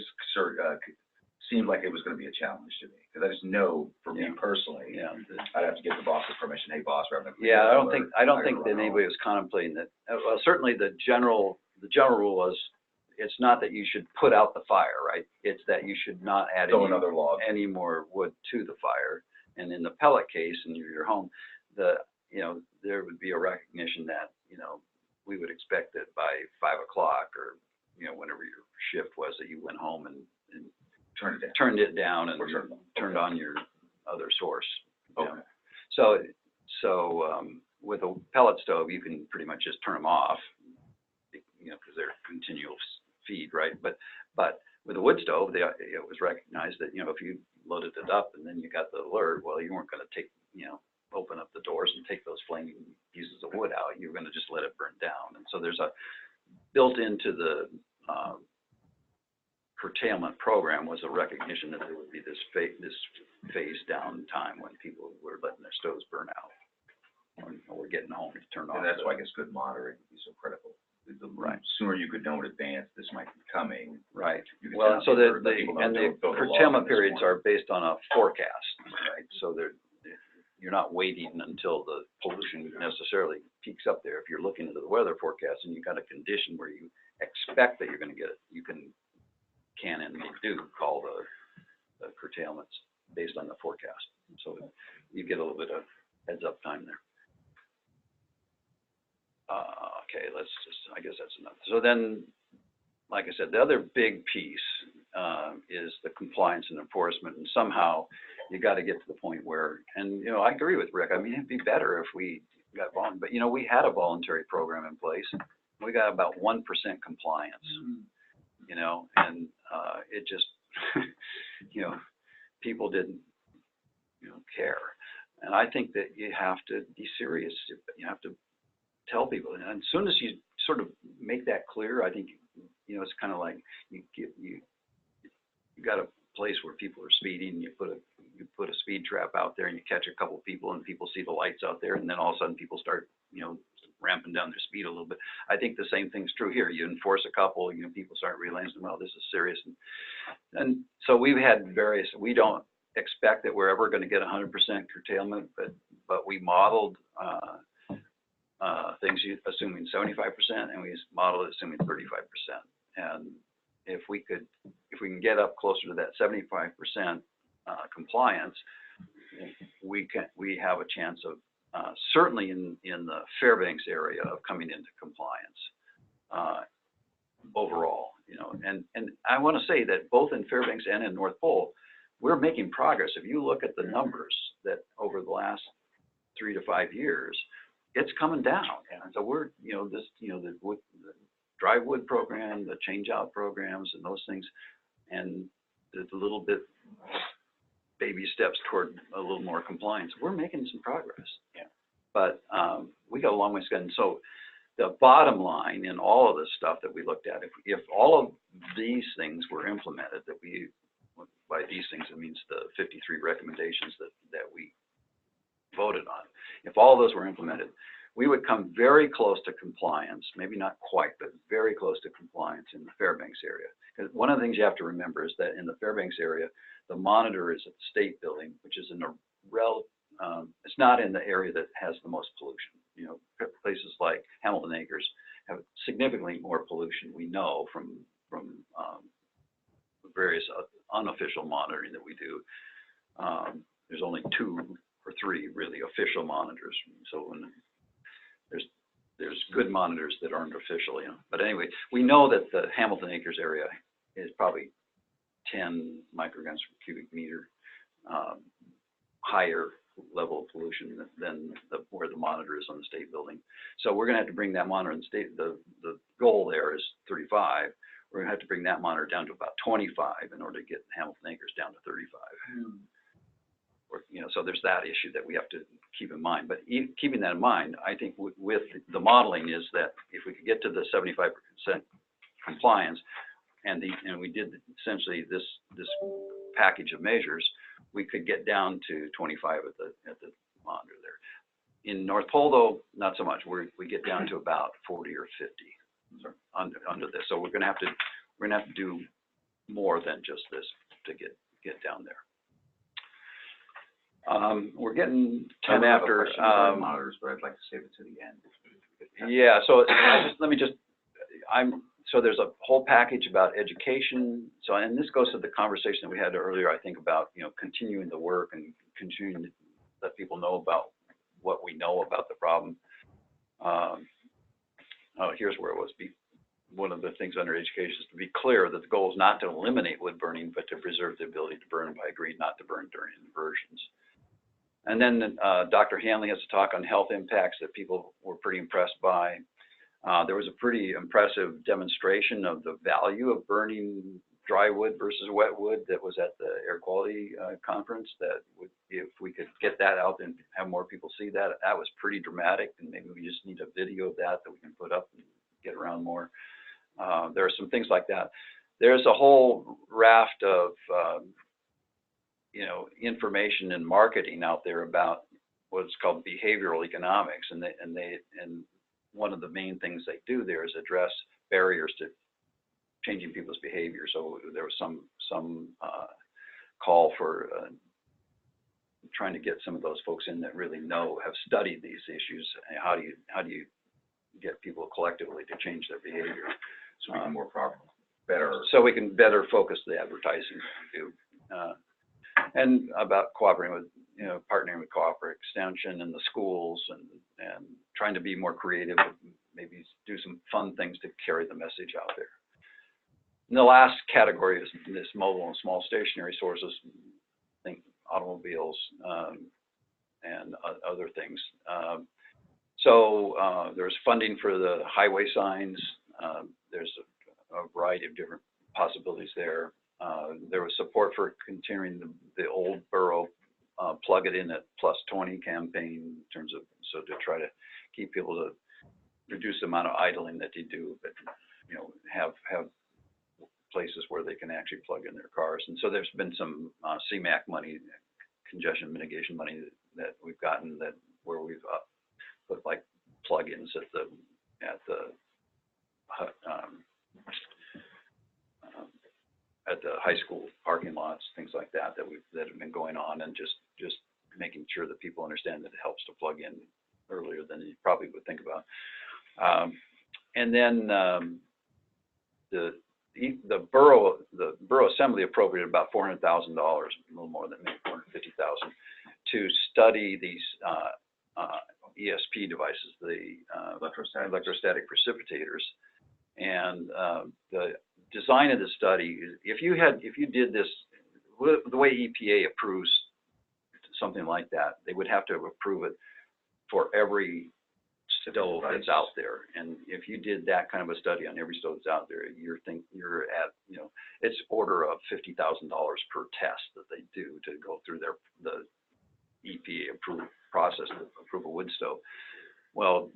seemed like it was going to be a challenge to me because I just know for me personally, Yeah. I'd have to get the boss's permission. Hey, boss, we're having a Yeah, I don't think gotta that run home. anybody was contemplating that. Well, certainly the general rule is, it's not that you should put out the fire, right? It's that you should not add Throw another log. any more wood to the fire. And in the pellet case, in your home, there would be a recognition that, we would expect that by 5 o'clock or, whenever your shift was, that you went home and turned it down and turned on your other source. Okay. So with a pellet stove, you can pretty much just turn them off, because they're continual feed, right? But with a wood stove, it was recognized that, if you loaded it up and then you got the alert, well, you weren't going to take, open up the doors and take those flaming pieces of wood out. You were going to just let it burn down. And so there's built into the curtailment program was a recognition that there would be this phase down time when people were letting their stoves burn out, or getting home to turn off. And that's why I guess good monitoring would be so critical. The sooner you could know in advance this might be coming. Right. You can Well, tell so people the people don't build a log curtailment in this periods morning. are based on a forecast, right? So you're not waiting until the pollution necessarily peaks up there. If you're looking at the weather forecast and you've got a condition where you expect that you're going to get it, you can and may do call the curtailments based on the forecast. So you get a little bit of heads up time there. Okay, I guess that's enough. So then, like I said, the other big piece is the compliance and enforcement, and somehow you got to get to the point where, and I agree with Rick. I mean, it'd be better if we got voluntary, but we had a voluntary program in place. We got about 1% compliance, and it just, people didn't, care. And I think that you have to be serious. You have to tell people, and as soon as you sort of make that clear, I think, it's kind of like you got a place where people are speeding, you put a speed trap out there and you catch a couple people and people see the lights out there, and then all of a sudden people start, ramping down their speed a little bit. I think the same thing's true here. You enforce a couple, people start realizing, well, this is serious. And so we've had we don't expect that we're ever going to get 100% curtailment, but we modeled things assuming 75%, and we modeled assuming 35%. And if we can get up closer to that 75% compliance, we have a chance of certainly in the Fairbanks area of coming into compliance overall. And I want to say that both in Fairbanks and in North Pole, we're making progress. If you look at the numbers that over the last 3 to 5 years, it's coming down. And so we're, the dry wood program, the change out programs and those things, and the little bit baby steps toward a little more compliance. We're making some progress. Yeah. But we got a long way to go. And so the bottom line in all of this stuff that we looked at, if all of these things were implemented, by these things, it means the 53 recommendations that we voted on. If all of those were implemented, we would come very close to compliance, maybe not quite, but very close to compliance in the Fairbanks area. Because one of the things you have to remember is that in the Fairbanks area, the monitor is at the state building, which is in a it's not in the area that has the most pollution. You know, places like Hamilton Acres have significantly more pollution, we know, from various unofficial monitoring that we do. There's only 2 or 3 really official monitors. So when there's good monitors that aren't official, you know. But anyway, we know that the Hamilton Acres area is probably 10 micrograms per cubic meter higher level of pollution than where the monitor is on the state building. So we're going to have to bring that monitor in the state. The goal there is 35. We're going to have to bring that monitor down to about 25 in order to get Hamilton Acres down to 35. Or, you know, so there's that issue that we have to keep in mind. But keeping that in mind, I think with the modeling is that if we could get to the 75% compliance, and we did essentially this package of measures, we could get down to 25 at the monitor there. In North Pole, though, not so much. We get down to about 40 or 50 under this. So we're going to have to do more than just this to get down there. We're getting time after. Monitors, but I'd like to save it to the end. Yeah. So so there's a whole package about education. So, and this goes to the conversation that we had earlier, I think, about, you know, continuing the work and continuing to let people know about what we know about the problem. Here's where it was. One of the things under education is to be clear that the goal is not to eliminate wood burning, but to preserve the ability to burn by agreed not to burn during inversions. And then Dr. Hanley has a talk on health impacts that people were pretty impressed by. There was a pretty impressive demonstration of the value of burning dry wood versus wet wood that was at the air quality conference. That if we could get that out and have more people see that, that was pretty dramatic. And maybe we just need a video of that we can put up and get around more. There are some things like that. There's a whole raft of you know, information and marketing out there about what's called behavioral economics, and one of the main things they do there is address barriers to changing people's behavior. So there was some call for trying to get some of those folks in that really have studied these issues. How do you get people collectively to change their behavior? So we can more better. So we can better focus the advertising we do. And about cooperating with, you know, partnering with cooperative extension and the schools, and trying to be more creative, maybe do some fun things to carry the message out there. And the last category is this mobile and small stationary sources, think automobiles and other things. So there's funding for the highway signs. There's a variety of different possibilities there. There was support for continuing the old borough plug it in at +20 campaign in terms of, so to try to keep people to reduce the amount of idling that they do, but, you know, have places where they can actually plug in their cars. And so there's been some CMAQ money, congestion mitigation money that we've gotten where we've put like plug-ins at the high school parking lots, things like that have been going on, and just making sure that people understand that it helps to plug in earlier than you probably would think about. And then the borough assembly appropriated about $400,000, a little more than maybe $450,000, to study these ESP devices, the electrostatic precipitators. And the design of the study, if you did this, the way EPA approves something like that, they would have to approve it for every stove that's out there. And if you did that kind of a study on every stove that's out there, you're at, you know, it's order of $50,000 per test that they do to go through the EPA approved process to approve a wood stove. Well,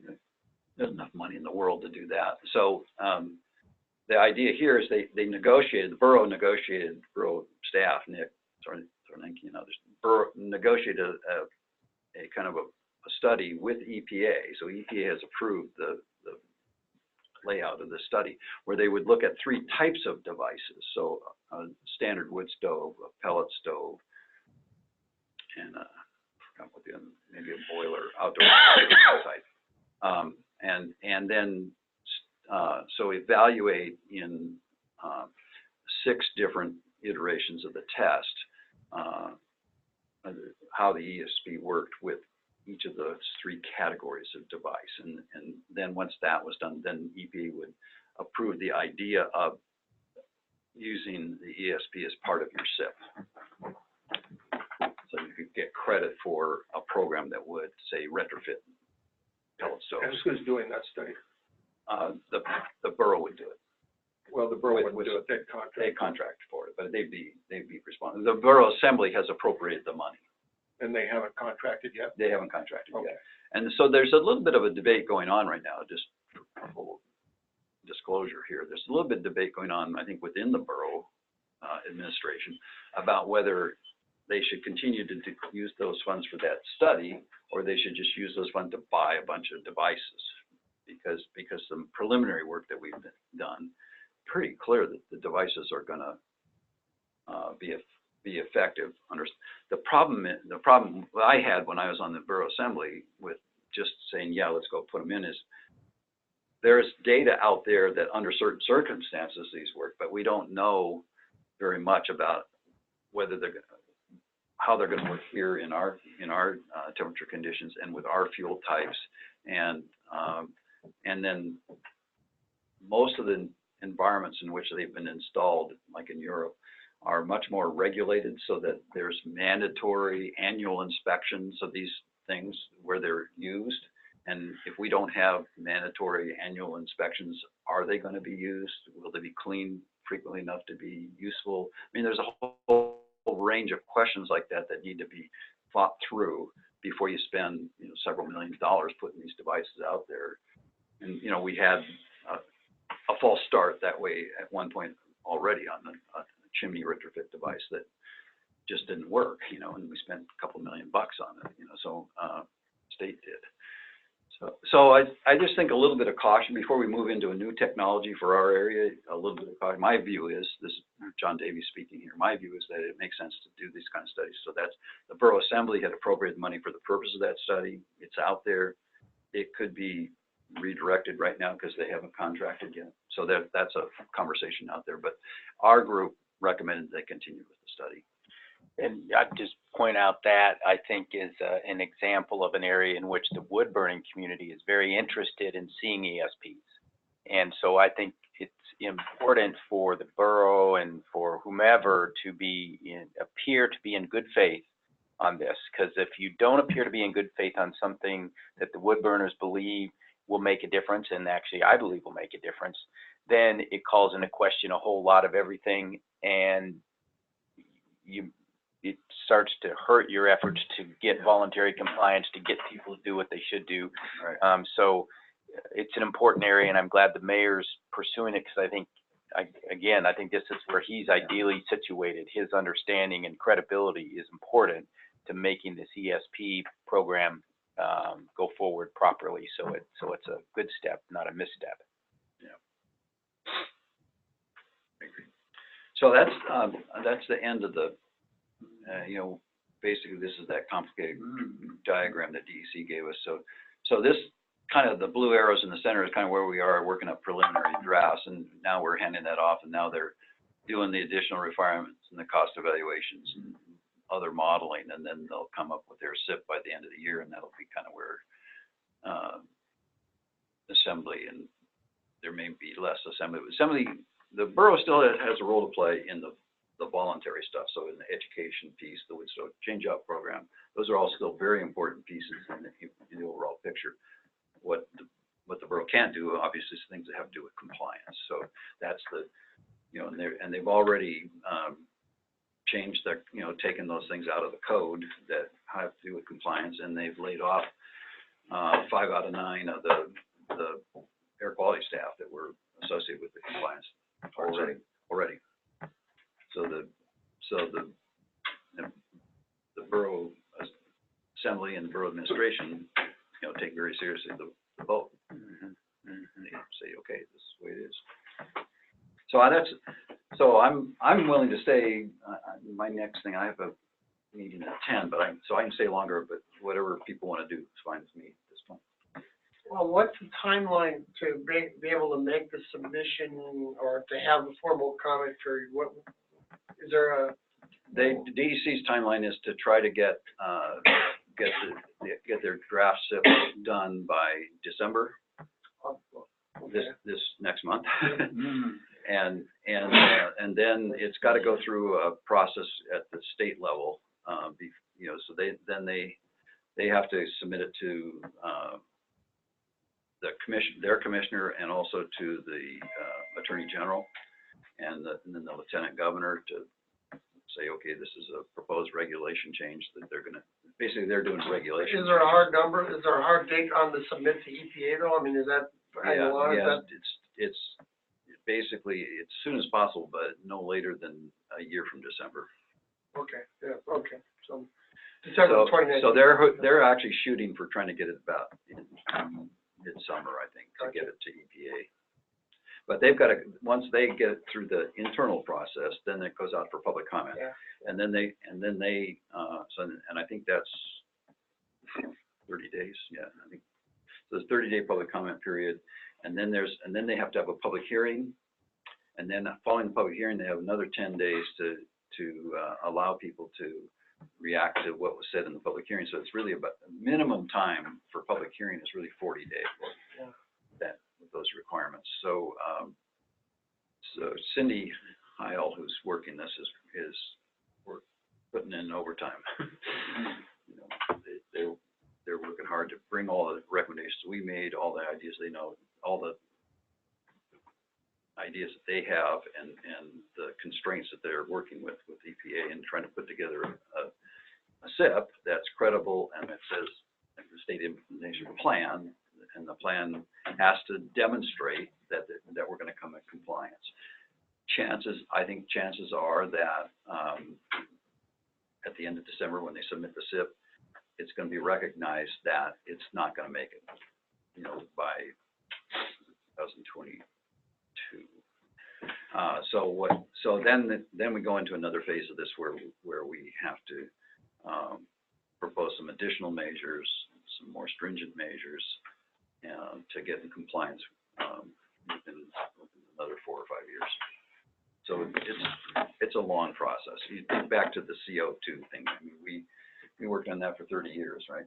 there's enough money in the world to do that. So the idea here is they negotiated, the borough staff, Nick, Zornenke and others, negotiated a kind of a study with EPA. So EPA has approved the layout of the study, where they would look at 3 types of devices. So a standard wood stove, a pellet stove, and maybe a boiler, outdoor type. And then so evaluate in 6 different iterations of the test how the ESP worked with each of those 3 categories of device. And then once that was done, then EPA would approve the idea of using the ESP as part of your SIP. So you could get credit for a program that would, say, retrofit pellet stoves. And who's doing that study? The borough would do it. Well, the borough wouldn't do it, they'd contract. They contract for it, but they'd be responsible. The borough assembly has appropriated the money. And they haven't contracted yet? They haven't contracted Okay. yet. And so there's a little bit of a debate going on right now, just for full disclosure here. There's a little bit of debate going on, I think, within the borough administration about whether they should continue to use those funds for that study, or they should just use those funds to buy a bunch of devices. Because some preliminary work that we've done, pretty clear that the devices are going to be effective. The problem I had when I was on the borough assembly with just saying, yeah, let's go put them in, is there's data out there that under certain circumstances these work, but we don't know very much about whether how they're going to work here in our temperature conditions and with our fuel types, and then most of the environments in which they've been installed, like in Europe, are much more regulated, so that there's mandatory annual inspections of these things where they're used. And if we don't have mandatory annual inspections, are they going to be used? Will they be cleaned frequently enough to be useful? I mean, there's a whole range of questions like that that need to be thought through before you spend several $1 million putting these devices out there. And we had a false start that way at one point already on a chimney retrofit device that just didn't work, and we spent a couple $1 million on it, so state did. So I just think a little bit of caution before we move into a new technology for our area. A little bit of caution. My view is, this is John Davies speaking here, my view is that it makes sense to do these kind of studies. So that's, the borough assembly had appropriated money for the purpose of that study. It's out there. It could be redirected right now because they haven't contracted yet. So that's a conversation out there. But our group recommended they continue with the study. And I'd just point out that I think is an example of an area in which the wood burning community is very interested in seeing ESPs. And so I think it's important for the borough and for whomever to appear to be in good faith on this, because if you don't appear to be in good faith on something that the wood burners believe will make a difference, and actually I believe will make a difference, then it calls into question a whole lot of everything, and it starts to hurt your efforts to get voluntary compliance, to get people to do what they should do. Right. So it's an important area, and I'm glad the mayor's pursuing it, because I think, again, I think this is where he's ideally situated. His understanding and credibility is important to making this ESP program go forward properly. So it's a good step, not a misstep. Yeah. I agree. So that's the end of the, basically this is that complicated diagram that DEC gave us. So this kind of, the blue arrows in the center is kind of where we are working up preliminary drafts, and now we're handing that off, and now they're doing the additional requirements and the cost evaluations and other modeling, and then they'll come up with their SIP by the end of the year, and that'll be kind of where assembly, and there may be less assembly. The borough still has a role to play in the voluntary stuff. So in the education piece, the wood stove change-out program, those are all still very important pieces in the overall picture. What the borough can't do, obviously, is things that have to do with compliance. So that's the, and they've already changed their, taken those things out of the code that have to do with compliance, and they've laid off 5 out of 9 of the air quality staff that were associated with the compliance already. So the borough Assembly and Borough Administration, take very seriously the vote. Mhm. And they say, okay, this is the way it is. So I'm willing to stay, my next thing, I have a meeting at 10, so I can stay longer, but whatever people want to do is fine with me at this point. Well, what's the timeline to be able to make the submission or to have the formal comment period? What, is there a? The DEC's timeline is to try to get their draft SIP done by December, this next month. And then it's got to go through a process at the state level, so they have to submit it to their commissioner, and also to the Attorney General, and then the Lieutenant Governor to say, okay, this is a proposed regulation change that they're doing a regulation. Is there a hard number? Is there a hard date on the submit to EPA though? I mean, is that? It's basically as soon as possible, but no later than a year from December. Okay, yeah, okay, so December 2019. So they're actually shooting for trying to get it about in midsummer, I think, to get it to EPA. But they've got to, once they get it through the internal process, then it goes out for public comment. Yeah. And then they, and I think that's 30 days, yeah, I think. So there's a 30-day public comment period, and then they have to have a public hearing, and then following the public hearing, they have another 10 days to allow people to react to what was said in the public hearing. So it's really about the minimum time for public hearing is really 40 days. Yeah. That with those requirements. So Cindy Heil, who's working this, is we're putting in overtime. They're working hard to bring all the recommendations we made, all the ideas they know, all the ideas that they have, and the constraints that they're working with EPA, and trying to put together a SIP that's credible and that says the state implementation plan, and the plan has to demonstrate that we're going to come in compliance. I think chances are that at the end of December, when they submit the SIP, it's going to be recognized that it's not going to make it, by 2022. So then we go into another phase of this where we have to propose some additional measures, some more stringent measures, to get in compliance within another 4 or 5 years. So it's a long process. You think back to the CO2 thing. I mean, we worked on that for 30 years, right?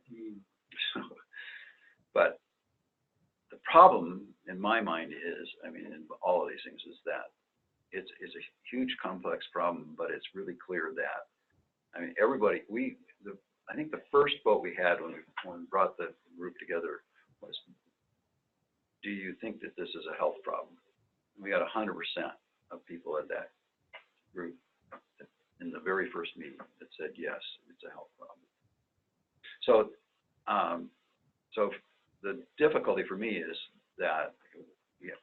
But the problem in my mind is, in all of these things, is that it's a huge, complex problem, but it's really clear that, everybody, I think the first vote we had when we brought the group together was, do you think that this is a health problem? We got 100% of people at that group in the very first meeting that said, yes, it's a health problem. So the difficulty for me is that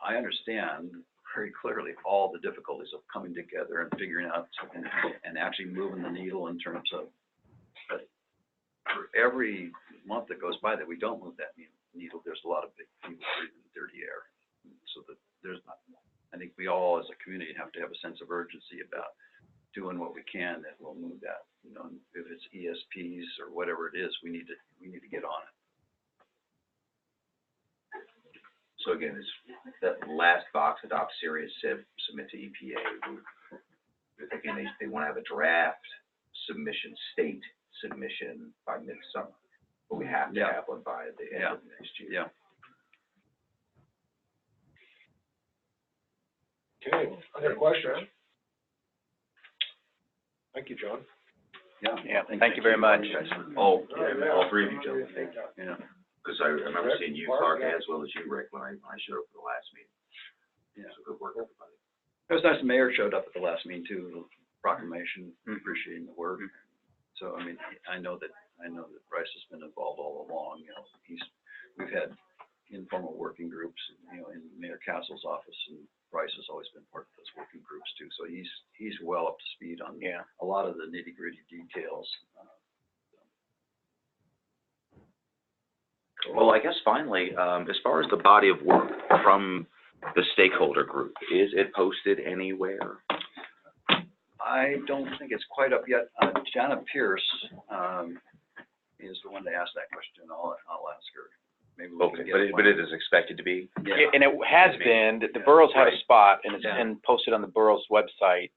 I understand very clearly all the difficulties of coming together and figuring out something and actually moving the needle in terms of, but for every month that goes by that we don't move that needle, there's a lot of big people breathing dirty air. So that I think we all as a community have to have a sense of urgency about doing what we can that will move that. If it's ESPs or whatever it is, we need to get on it. So again, that last box, adopt serious SIP, submit to EPA. Again, they want to have a draft submission, state submission by midsummer, but we have to have one by the end of next year. Yeah. Okay, other questions? Thank you, John. Yeah, thank you very much. All three of you gentlemen. Yeah. Because I remember seeing you, Clark, as well as you, Rick, when I showed up for the last meeting. Yeah. So good work, everybody. It was nice the mayor showed up at the last meeting too, proclamation, appreciating the work. So, I know that Bryce has been involved all along. We've had informal working groups, in Mayor Castle's office, and Bryce has always been part of those working groups too. So he's well up to speed on a lot of the nitty-gritty details. Well, I guess finally, as far as the body of work from the stakeholder group, is it posted anywhere? I don't think it's quite up yet. Jana Pierce is the one to ask that question. I'll ask her. Maybe we can get But it is expected to be? Yeah. And it has been, the boroughs had a Right. spot, and it's Yeah. been posted on the borough's website.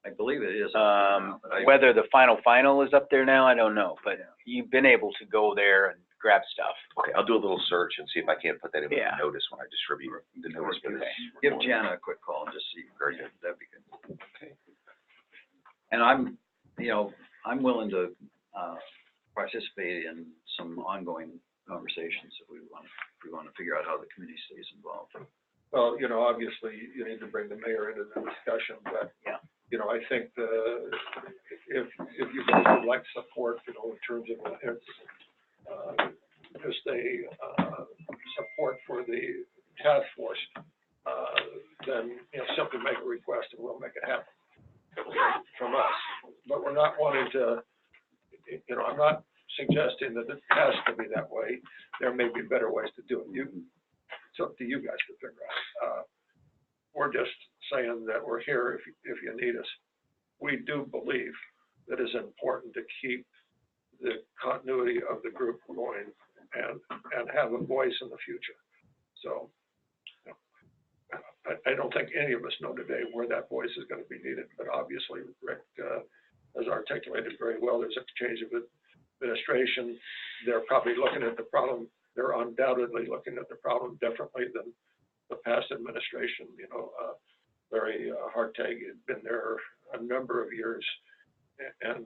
I believe it is. up there now, but I- Whether the final is up there now, I don't know, but Yeah. you've been able to go there and grab stuff. Okay, I'll do a little search and see if I can't put that in with Yeah. the notice when I distribute the notice for this. Give Jana a quick call and just see. Very good. That'd be good. Okay. And I'm willing to participate in some ongoing conversations if we want to figure out how the committee stays involved. Well, you know, obviously, you need to bring the mayor into the discussion, but, Yeah. you know, I think if you guys would like support, you know, in terms of, just a, support for the task force, then, you know, simply make a request and we'll make it happen from us. But we're not wanting to, you know, I'm not suggesting that it has to be that way. There may be better ways to do it. It's up to you guys to figure out. We're just saying that we're here if you need us. We do believe that it's important to keep the continuity of the group going and have a voice in the future. So, you know, I don't think any of us know today where that voice is going to be needed, but obviously Rick has articulated very well. There's a change of administration. They're probably looking at the problem. They're undoubtedly looking at the problem differently than the past administration. You know, Larry Hartag had been there a number of years, and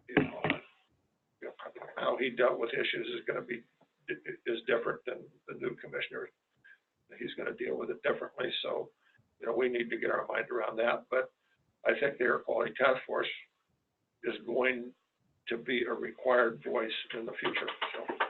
you know, how he dealt with issues is different than the new commissioner. He's going to deal with it differently. So, you know, we need to get our mind around that. But I think the Air Quality Task Force is going to be a required voice in the future. So.